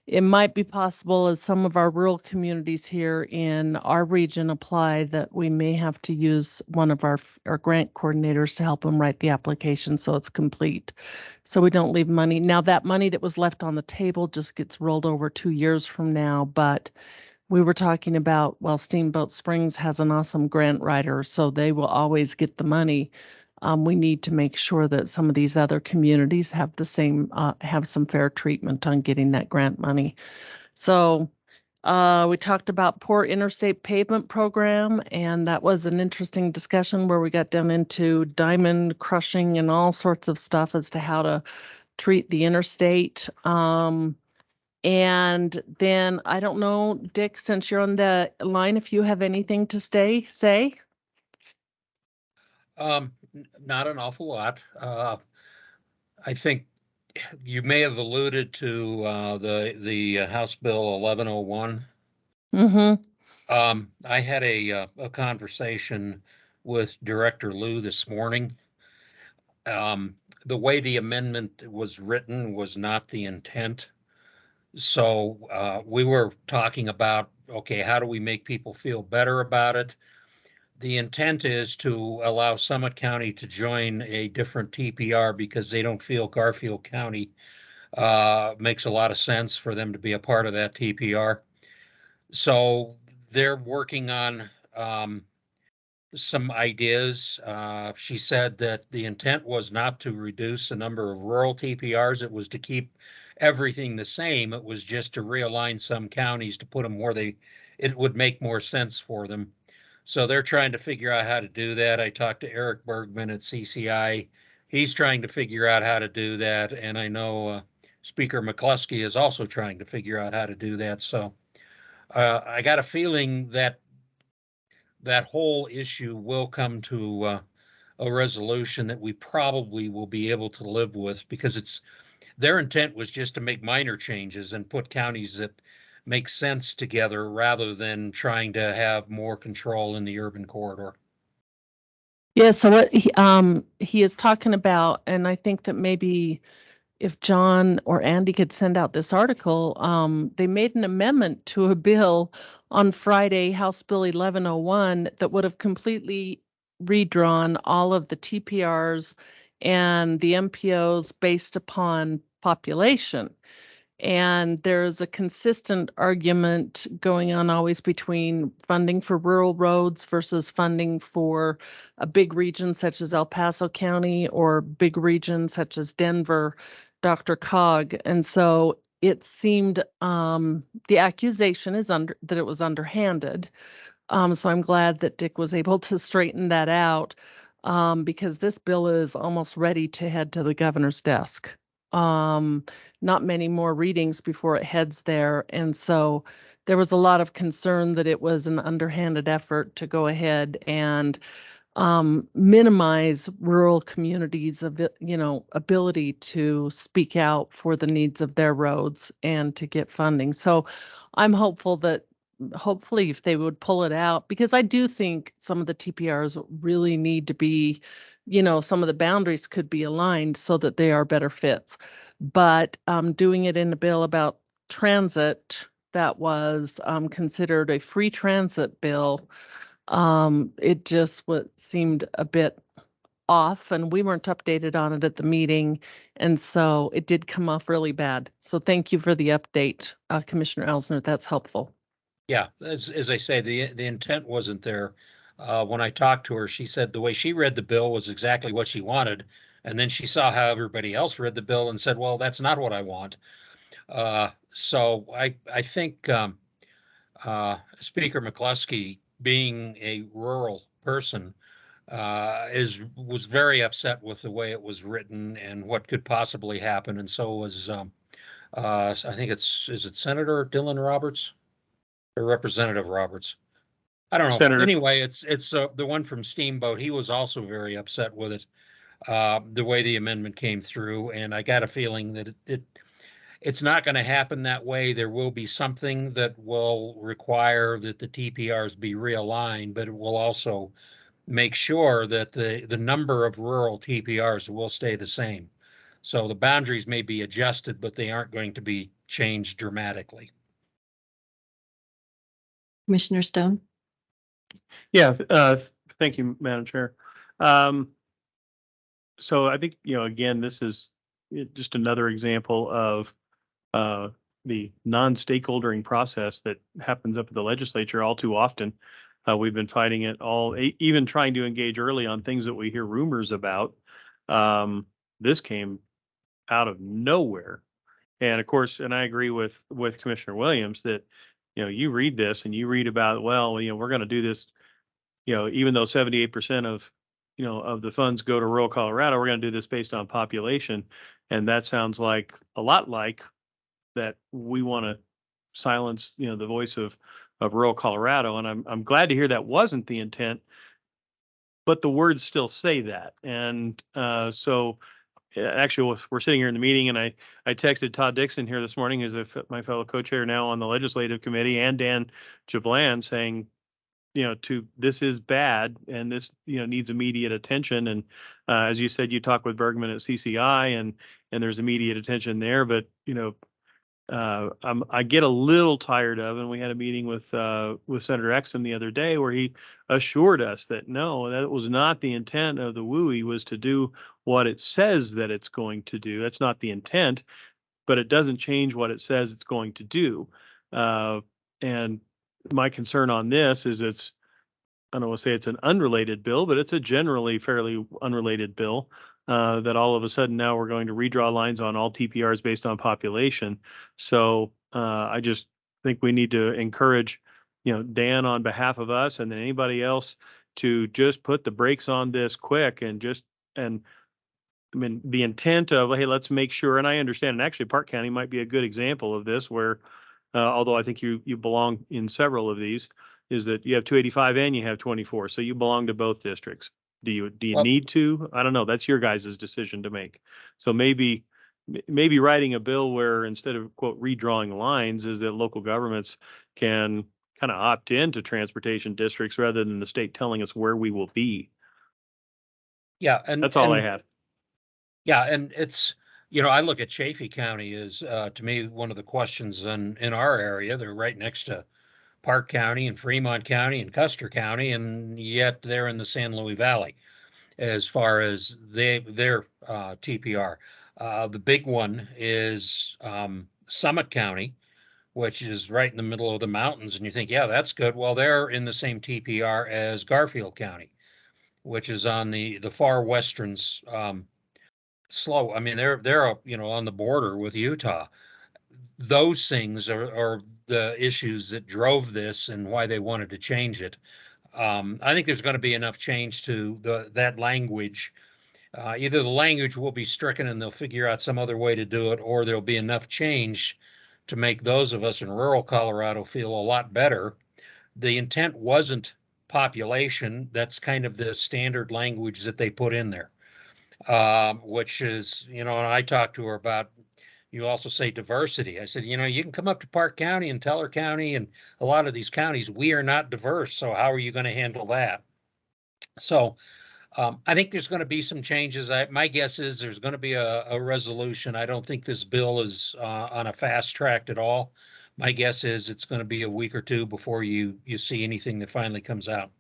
it might be possible as some of our rural communities here in our region apply that we may have to use one of our grant coordinators to help them write the application so it's complete. So we don't leave money. Now that money that was left on the table just gets rolled over 2 years from now, but we were talking about, well, Steamboat Springs has an awesome grant writer, so they will always get the money. We need to make sure that some of these other communities have the same, have some fair treatment on getting that grant money. So we talked about poor interstate pavement program, and that was an interesting discussion where we got down into diamond crushing and all sorts of stuff as to how to treat the interstate. And then I don't know, Dick, since you're on the line, if you have anything to say? Not an awful lot. I think you may have alluded to the House Bill 1101. Mm-hmm. I had a conversation with Director Liu this morning. The way the amendment was written was not the intent. So we were talking about, okay, how do we make people feel better about it? The intent is to allow Summit County to join a different TPR because they don't feel Garfield County makes a lot of sense for them to be a part of that TPR. So they're working on some ideas. She said that the intent was not to reduce the number of rural TPRs. It was to keep everything the same. It was just to realign some counties to put them where it would make more sense for them. So they're trying to figure out how to do that. I talked to Eric Bergman at CCI. he's trying to figure out how to do that. And I know Speaker McCluskey is also trying to figure out how to do that. So I got a feeling that that whole issue will come to a resolution that we probably will be able to live with, because it's their intent was just to make minor changes and put counties that make sense together rather than trying to have more control in the urban corridor. Yeah, so what he is talking about, and I think that maybe if John or Andy could send out this article, they made an amendment to a bill on Friday, House Bill 1101, that would have completely redrawn all of the TPRs and the MPOs based upon population. And there's a consistent argument going on always between funding for rural roads versus funding for a big region such as El Paso County or big region such as Denver, Dr. Cog. And so it seemed the accusation is that it was underhanded. So I'm glad that Dick was able to straighten that out, because this bill is almost ready to head to the governor's desk. Not many more readings before it heads there. And so there was a lot of concern that it was an underhanded effort to go ahead and minimize rural communities' ability to speak out for the needs of their roads and to get funding. So I'm hopeful that hopefully if they would pull it out, because I do think some of the TPRs really need to be, some of the boundaries could be aligned so that they are better fits. But doing it in a bill about transit that was considered a free transit bill, it just seemed a bit off, and we weren't updated on it at the meeting. And so it did come off really bad. So thank you for the update, Commissioner Elsner. That's helpful. Yeah, as I say, the intent wasn't there. When I talked to her, she said the way she read the bill was exactly what she wanted. And then she saw how everybody else read the bill and said, well, that's not what I want. So I think Speaker McCluskey, being a rural person, was very upset with the way it was written and what could possibly happen. And so was I think is it Senator Dylan Roberts or Representative Roberts? I don't know. Senator. Anyway, it's the one from Steamboat. He was also very upset with it, the way the amendment came through. And I got a feeling that it's not going to happen that way. There will be something that will require that the TPRs be realigned, but it will also make sure that the number of rural TPRs will stay the same. So the boundaries may be adjusted, but they aren't going to be changed dramatically. Commissioner Stone? Yeah, thank you, Madam Chair. So I think, again, this is just another example of the non-stakeholdering process that happens up at the legislature all too often. We've been fighting it even trying to engage early on things that we hear rumors about. This came out of nowhere. And of course, and I agree with Commissioner Williams that, you read this and you read about, well, we're going to do this, even though 78% of the funds go to rural Colorado, we're going to do this based on population. And that sounds like a lot like that we want to silence, the voice of rural Colorado. And I'm glad to hear that wasn't the intent, but the words still say that. And so actually, we're sitting here in the meeting, and I texted Todd Dixon here this morning, who's my fellow co-chair now on the legislative committee, and Dan Jablan, saying, this is bad, and this, needs immediate attention. And as you said, you talked with Bergman at CCI, and there's immediate attention there. But I get a little tired of, and we had a meeting with Senator Exum the other day where he assured us that no, that was not the intent of the WUI, was to do what it says that it's going to do. That's not the intent, but it doesn't change what it says it's going to do. And my concern on this is I don't want to say it's an unrelated bill, but it's a generally fairly unrelated bill. That all of a sudden now we're going to redraw lines on all TPRs based on population. So I just think we need to encourage, Dan on behalf of us and then anybody else to just put the brakes on this quick and I mean, the intent of, hey, let's make sure, and I understand, and actually Park County might be a good example of this where, although I think you belong in several of these, is that you have 285 and you have 24, so you belong to both districts. Do you Well- need to? I don't know. That's your guys' decision to make. So maybe writing a bill where instead of quote redrawing lines is that local governments can kind of opt into transportation districts rather than the state telling us where we will be. Yeah, and That's all I have. Yeah, and it's, I look at Chaffey County as, to me, one of the questions in our area. They're right next to Park County and Fremont County and Custer County, and yet they're in the San Luis Valley as far as their TPR. The big one is Summit County, which is right in the middle of the mountains, and you think, yeah, that's good. Well, they're in the same TPR as Garfield County, which is on the far western slow. I mean, they're on the border with Utah. Those things are the issues that drove this and why they wanted to change it. I think there's going to be enough change to that language. Either the language will be stricken and they'll figure out some other way to do it, or there'll be enough change to make those of us in rural Colorado feel a lot better. The intent wasn't population. That's kind of the standard language that they put in there. Which is, and I talked to her about, you also say diversity. I said, you can come up to Park County and Teller County and a lot of these counties, we are not diverse. So how are you going to handle that? So I think there's going to be some changes. My guess is there's going to be a resolution. I don't think this bill is on a fast track at all. My guess is it's going to be a week or two before you see anything that finally comes out.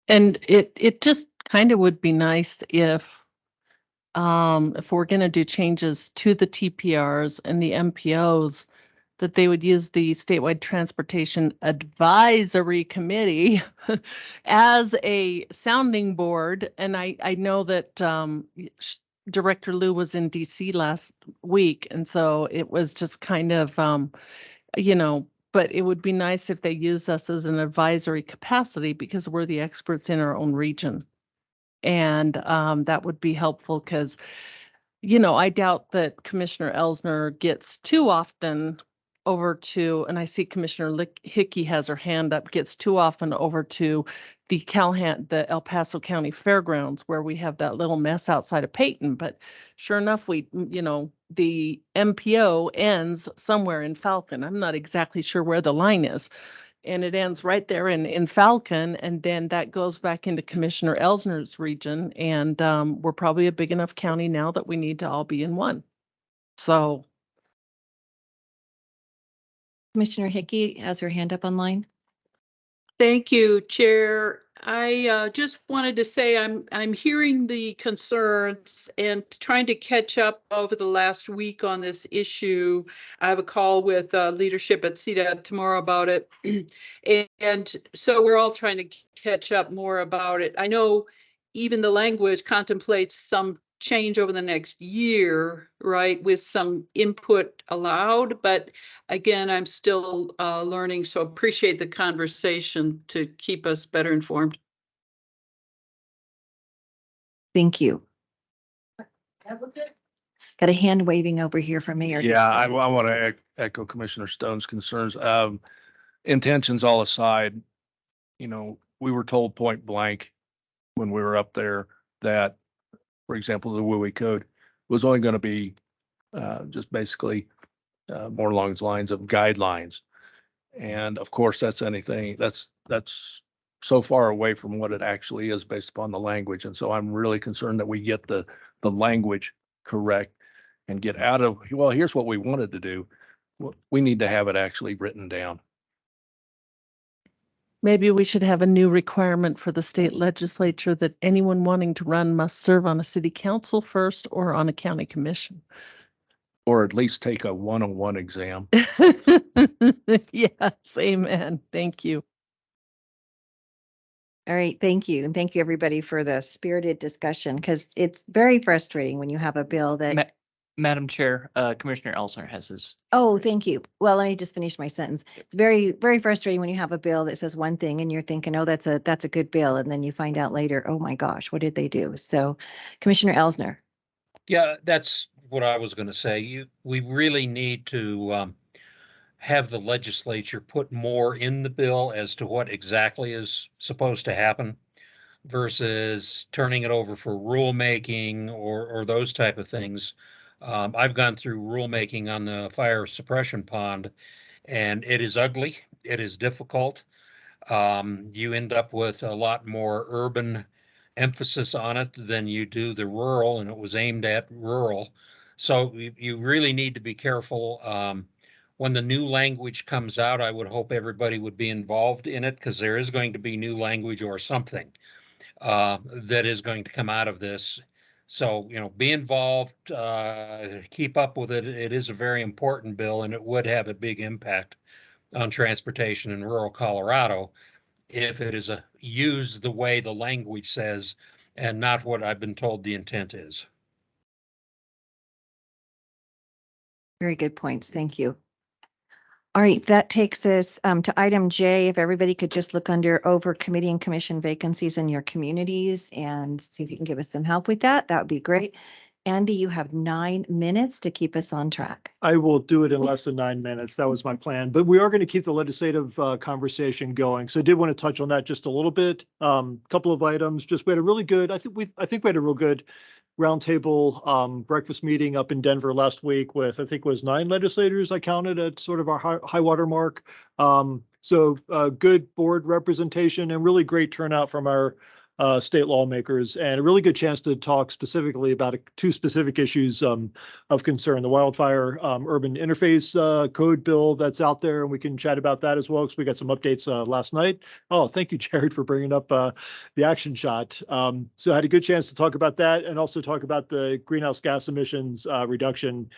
And it just kind of would be nice if we're going to do changes to the TPRs and the MPOs, that they would use the Statewide Transportation Advisory Committee as a sounding board. And I know that Director Lou was in DC last week, and so it was just kind of, but it would be nice if they used us as an advisory capacity because we're the experts in our own region. And that would be helpful because, I doubt that Commissioner Elsner gets too often over to, and I see Commissioner Hickey has her hand up, gets too often over to the El Paso County Fairgrounds where we have that little mess outside of Peyton. But sure enough, the MPO ends somewhere in Falcon. I'm not exactly sure where the line is. And it ends right there in Falcon. And then that goes back into Commissioner Elsner's region. And we're probably a big enough county now that we need to all be in one. So. Commissioner Hickey has her hand up online. Thank you, Chair. I just wanted to say I'm hearing the concerns and trying to catch up over the last week on this issue. I have a call with leadership at CDA tomorrow about it. And so we're all trying to catch up more about it. I know even the language contemplates some change over the next year, right, with some input allowed. But again, I'm still learning, so appreciate the conversation to keep us better informed. Thank you. Got a hand waving over here from Mayor. Yeah, I want to echo Commissioner Stone's concerns. Intentions all aside, we were told point blank when we were up there that, for example, the WUI code was only going to be just basically more along the lines of guidelines. And of course, that's so far away from what it actually is based upon the language. And so I'm really concerned that we get the language correct and get out of, well, here's what we wanted to do. We need to have it actually written down. Maybe we should have a new requirement for the state legislature that anyone wanting to run must serve on a city council first or on a county commission. Or at least take a 101 exam. Yes, amen. Thank you. All right, thank you. And thank you, everybody, for the spirited discussion, because it's very frustrating when you have a bill that Madam Chair, Commissioner Elsner has his. Oh, thank you. Well, let me just finish my sentence. It's very, very frustrating when you have a bill that says one thing and you're thinking, oh, that's a good bill. And then you find out later, oh my gosh, what did they do? So Commissioner Elsner. Yeah, that's what I was going to say. We really need to have the legislature put more in the bill as to what exactly is supposed to happen versus turning it over for rulemaking or those type of things. I've gone through rulemaking on the fire suppression pond, and it is ugly. It is difficult. You end up with a lot more urban emphasis on it than you do the rural, and it was aimed at rural. So you really need to be careful. When the new language comes out, I would hope everybody would be involved in it because there is going to be new language or something that is going to come out of this. So, be involved, keep up with it. It is a very important bill, and it would have a big impact on transportation in rural Colorado if it is used the way the language says and not what I've been told the intent is. Very good points. Thank you. All right, that takes us to item J. If everybody could just look under over committee and commission vacancies in your communities and see if you can give us some help with that, that would be great. Andy, you have 9 minutes to keep us on track. I will do it in less than 9 minutes. That was my plan, but we are going to keep the legislative conversation going. So I did want to touch on that just a little bit. Couple of items. Just we had a really good. I think we had a real good roundtable breakfast meeting up in Denver last week with I think it was 9 legislators. I counted at sort of our high water mark. So good board representation and really great turnout from our state lawmakers, and a really good chance to talk specifically about 2 specific issues of concern: the wildfire urban interface code bill that's out there, and we can chat about that as well because we got some updates last night. Oh, thank you, Jared, for bringing up the action shot. So I had a good chance to talk about that and also talk about the greenhouse gas emissions reduction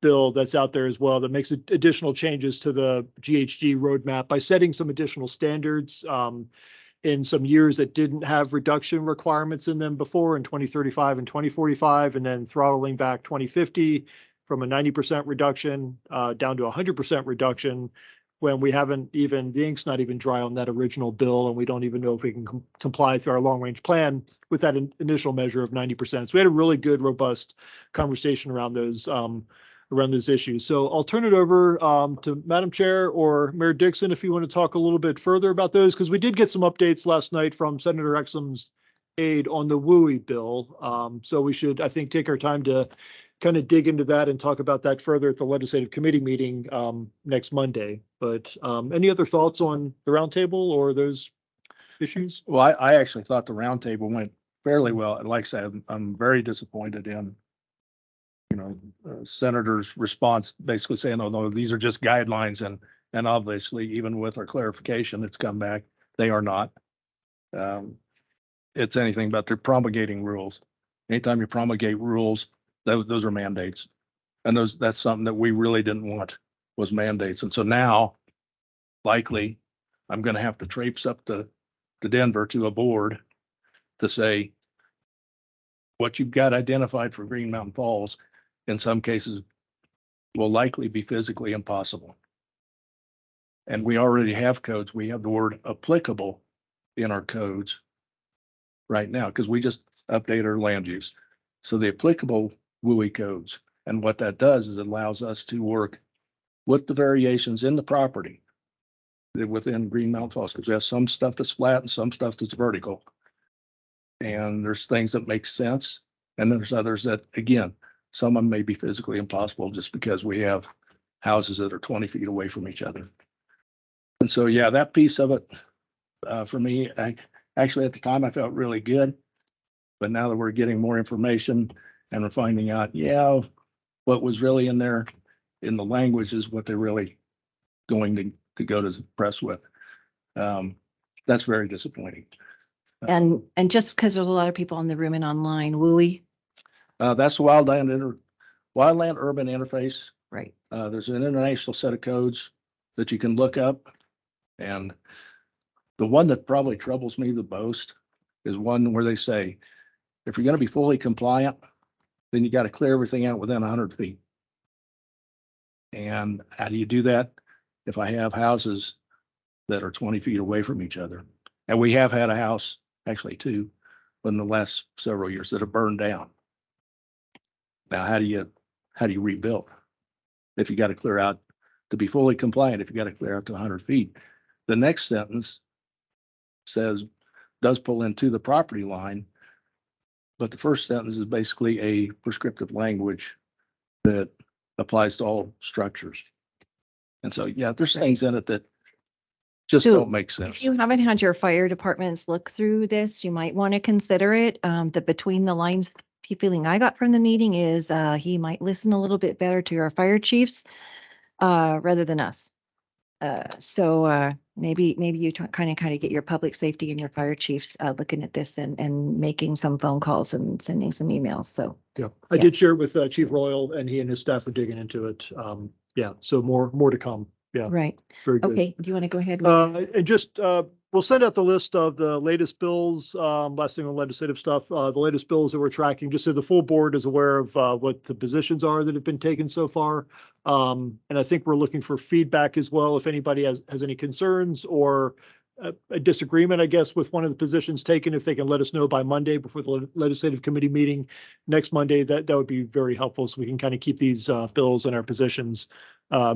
bill that's out there as well that makes additional changes to the GHG roadmap by setting some additional standards in some years that didn't have reduction requirements in them before in 2035 and 2045, and then throttling back 2050 from a 90% reduction down to 100% reduction when we haven't even, the ink's not even dry on that original bill, and we don't even know if we can comply through our long range plan with that initial measure of 90%. So we had a really good, robust conversation around those issues. So I'll turn it over to Madam Chair or Mayor Dixon if you want to talk a little bit further about those, because we did get some updates last night from Senator Exum's aide on the WUI bill. So we should, I think, take our time to kind of dig into that and talk about that further at the legislative committee meeting next Monday. But any other thoughts on the roundtable or those issues? Well, I actually thought the roundtable went fairly well. And like I said, I'm very disappointed in senator's response, basically saying, "Oh no, these are just guidelines," and obviously, even with our clarification, it's come back they are not. It's anything but they're promulgating rules. Anytime you promulgate rules, those are mandates, and that's something that we really didn't want was mandates. And so now, likely, I'm going to have to traipse up to Denver to a board to say what you've got identified for Green Mountain Falls in some cases will likely be physically impossible. And we already have codes. We have the word applicable in our codes right now because we just update our land use. So the applicable WUI codes, and what that does is it allows us to work with the variations in the property within Green Mountain Falls, because we have some stuff that's flat and some stuff that's vertical. And there's things that make sense. And then there's others that, again, some of them may be physically impossible just because we have houses that are 20 feet away from each other. And so, yeah, that piece of it, for me, actually at the time I felt really good. But now that we're getting more information and we're finding out, yeah, what was really in there in the language is what they're really going to go to the press with. That's very disappointing. And just because there's a lot of people in the room and online, WUI. That's the wildland urban interface. Right. There's an international set of codes that you can look up. And the one that probably troubles me the most is one where they say, if you're going to be fully compliant, then you got to clear everything out within 100 feet. And how do you do that? If I have houses that are 20 feet away from each other, and we have had a house, actually two, in the last several years that have burned down. Now, how do you rebuild? If you got to clear out to be fully compliant, if you got to clear out to 100 feet, the next sentence says does pull into the property line, but the first sentence is basically a prescriptive language that applies to all structures. And so, yeah, there's things in it that just So, don't make sense. If you haven't had your fire departments look through this, you might want to consider it. The between the lines feeling I got from the meeting is he might listen a little bit better to our fire chiefs rather than us. So maybe you kind of get your public safety and your fire chiefs looking at this and making some phone calls and sending some emails. So Yeah, I did share it with Chief Royal, and he and his staff are digging into it. Yeah, so more to come. Yeah. Right. Very good. Okay. Do you want to go ahead? With And just, we'll send out the list of the latest bills, last thing on legislative stuff, the latest bills that we're tracking, just so the full board is aware of what the positions are that have been taken so far. And I think we're looking for feedback as well. If anybody has any concerns or a disagreement, I guess, with one of the positions taken, if they can let us know by Monday before the legislative committee meeting next Monday, that would be very helpful, so we can kind of keep these bills and our positions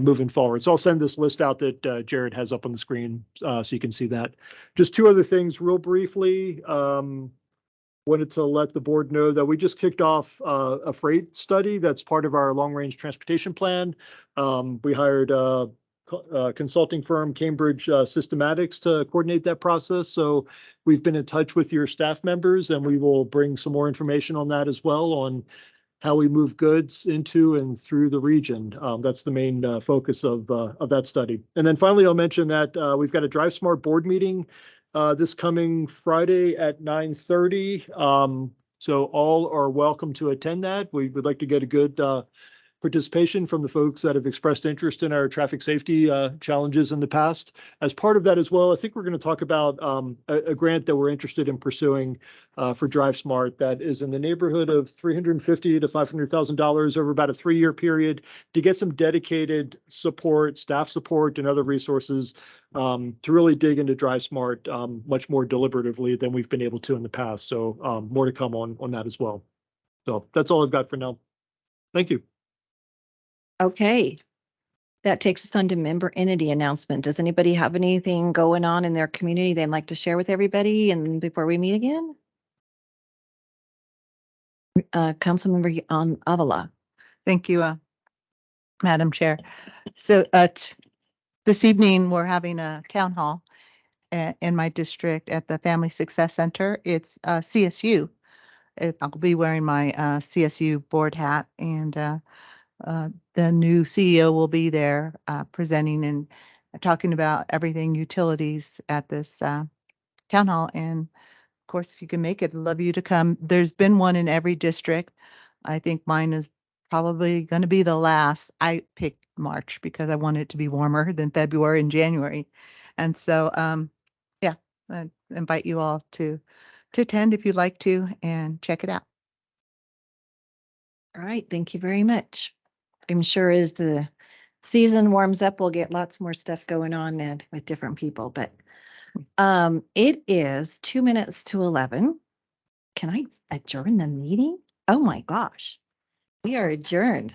moving forward. So I'll send this list out that Jared has up on the screen so you can see that. Just two other things real briefly. Wanted to let the board know that we just kicked off a freight study that's part of our long-range transportation plan. We hired consulting firm Cambridge Systematics to coordinate that process. So we've been in touch with your staff members, and we will bring some more information on that as well, on how we move goods into and through the region. That's the main focus of that study. And then finally, I'll mention that we've got a Drive Smart board meeting this coming Friday at 9:30. So all are welcome to attend that. We would like to get a good participation from the folks that have expressed interest in our traffic safety challenges in the past. As part of that as well, I think we're going to talk about a grant that we're interested in pursuing for Drive Smart that is in the neighborhood of $350,000 to $500,000 over about a 3-year period to get some dedicated support, staff support, and other resources to really dig into Drive Smart much more deliberatively than we've been able to in the past. So more to come on that as well. So that's all I've got for now. Thank you. Okay. That takes us on to member entity announcement. Does anybody have anything going on in their community they'd like to share with everybody and before we meet again? Councilmember Avila. Thank you, Madam Chair. So this evening, we're having a town hall in my district at the Family Success Center. It's CSU. I'll be wearing my CSU board hat, and the new CEO will be there presenting and talking about everything utilities at this town hall. And of course, if you can make it, I'd love you to come. There's been one in every district. I think mine is probably going to be the last. I picked March because I wanted it to be warmer than February and January. And so, yeah, I invite you all to attend if you'd like to and check it out. All right. Thank you very much. I'm sure as the season warms up, we'll get lots more stuff going on and with different people, but it is 2 minutes to 11. Can I adjourn the meeting? Oh my gosh, we are adjourned.